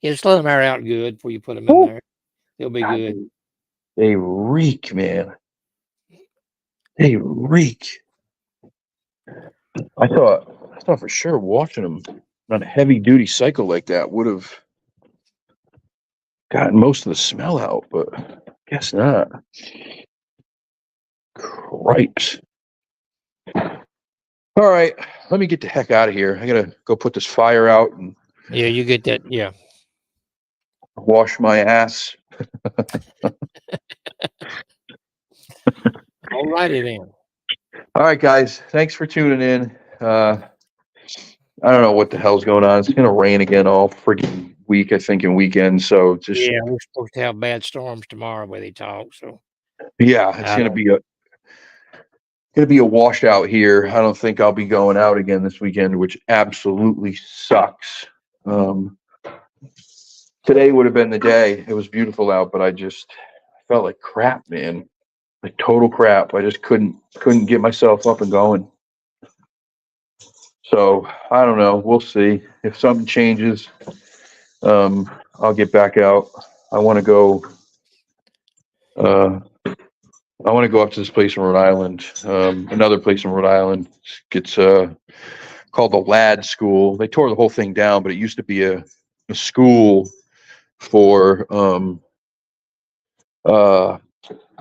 Yeah, just let them air out good before you put them in there. They'll be good. They reek, man. They reek. I thought for sure washing them on a heavy duty cycle like that would have gotten most of the smell out, but guess not. Cripes. All right, let me get the heck out of here. I gotta go put this fire out and Yeah, you get that. Yeah. wash my ass. All righty then. All right, guys. Thanks for tuning in. I don't know what the hell's going on. It's gonna rain again all freaking week, I think, and weekend. So just Yeah, we're supposed to have bad storms tomorrow where they talk. So yeah, it's gonna be a washout here. I don't think I'll be going out again this weekend, which absolutely sucks. Today would have been the day. It was beautiful out, but I felt like crap, man. Like total crap. I just couldn't get myself up and going. So I don't know. We'll see if something changes. I'll get back out. I want to go. I want to go up to this place in Rhode Island. Another place in Rhode Island. It's called the Lad School. They tore the whole thing down, but it used to be a school for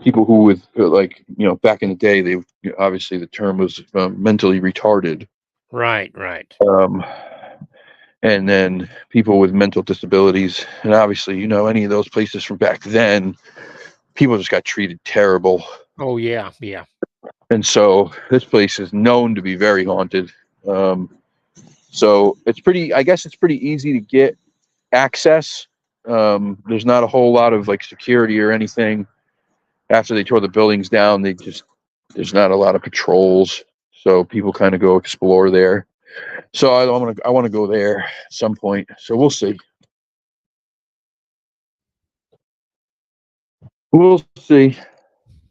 people who with like back in the day, they obviously the term was mentally retarded. right. And then people with mental disabilities, and obviously any of those places from back then, people just got treated terrible. Oh yeah. And so this place is known to be very haunted. So I guess it's pretty easy to get access. There's not a whole lot of like security or anything. After they tore the buildings down, there's not a lot of patrols. So people kind of go explore there. So I want to go there at some point. So we'll see. We'll see.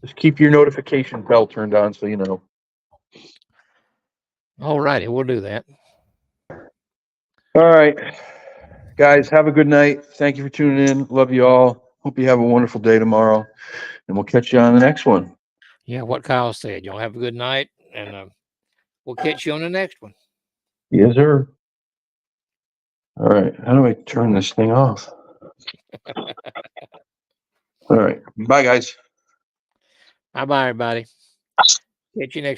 Just keep your notification bell turned on so you know. All righty, we'll do that. All right, guys, have a good night. Thank you for tuning in. Love you all. Hope you have a wonderful day tomorrow, and we'll catch you on the next one. Yeah, what Kyle said. Y'all have a good night, and we'll catch you on the next one. Yes, sir. All right, how do I turn this thing off? All right, bye, guys. Bye, everybody. Catch you next time.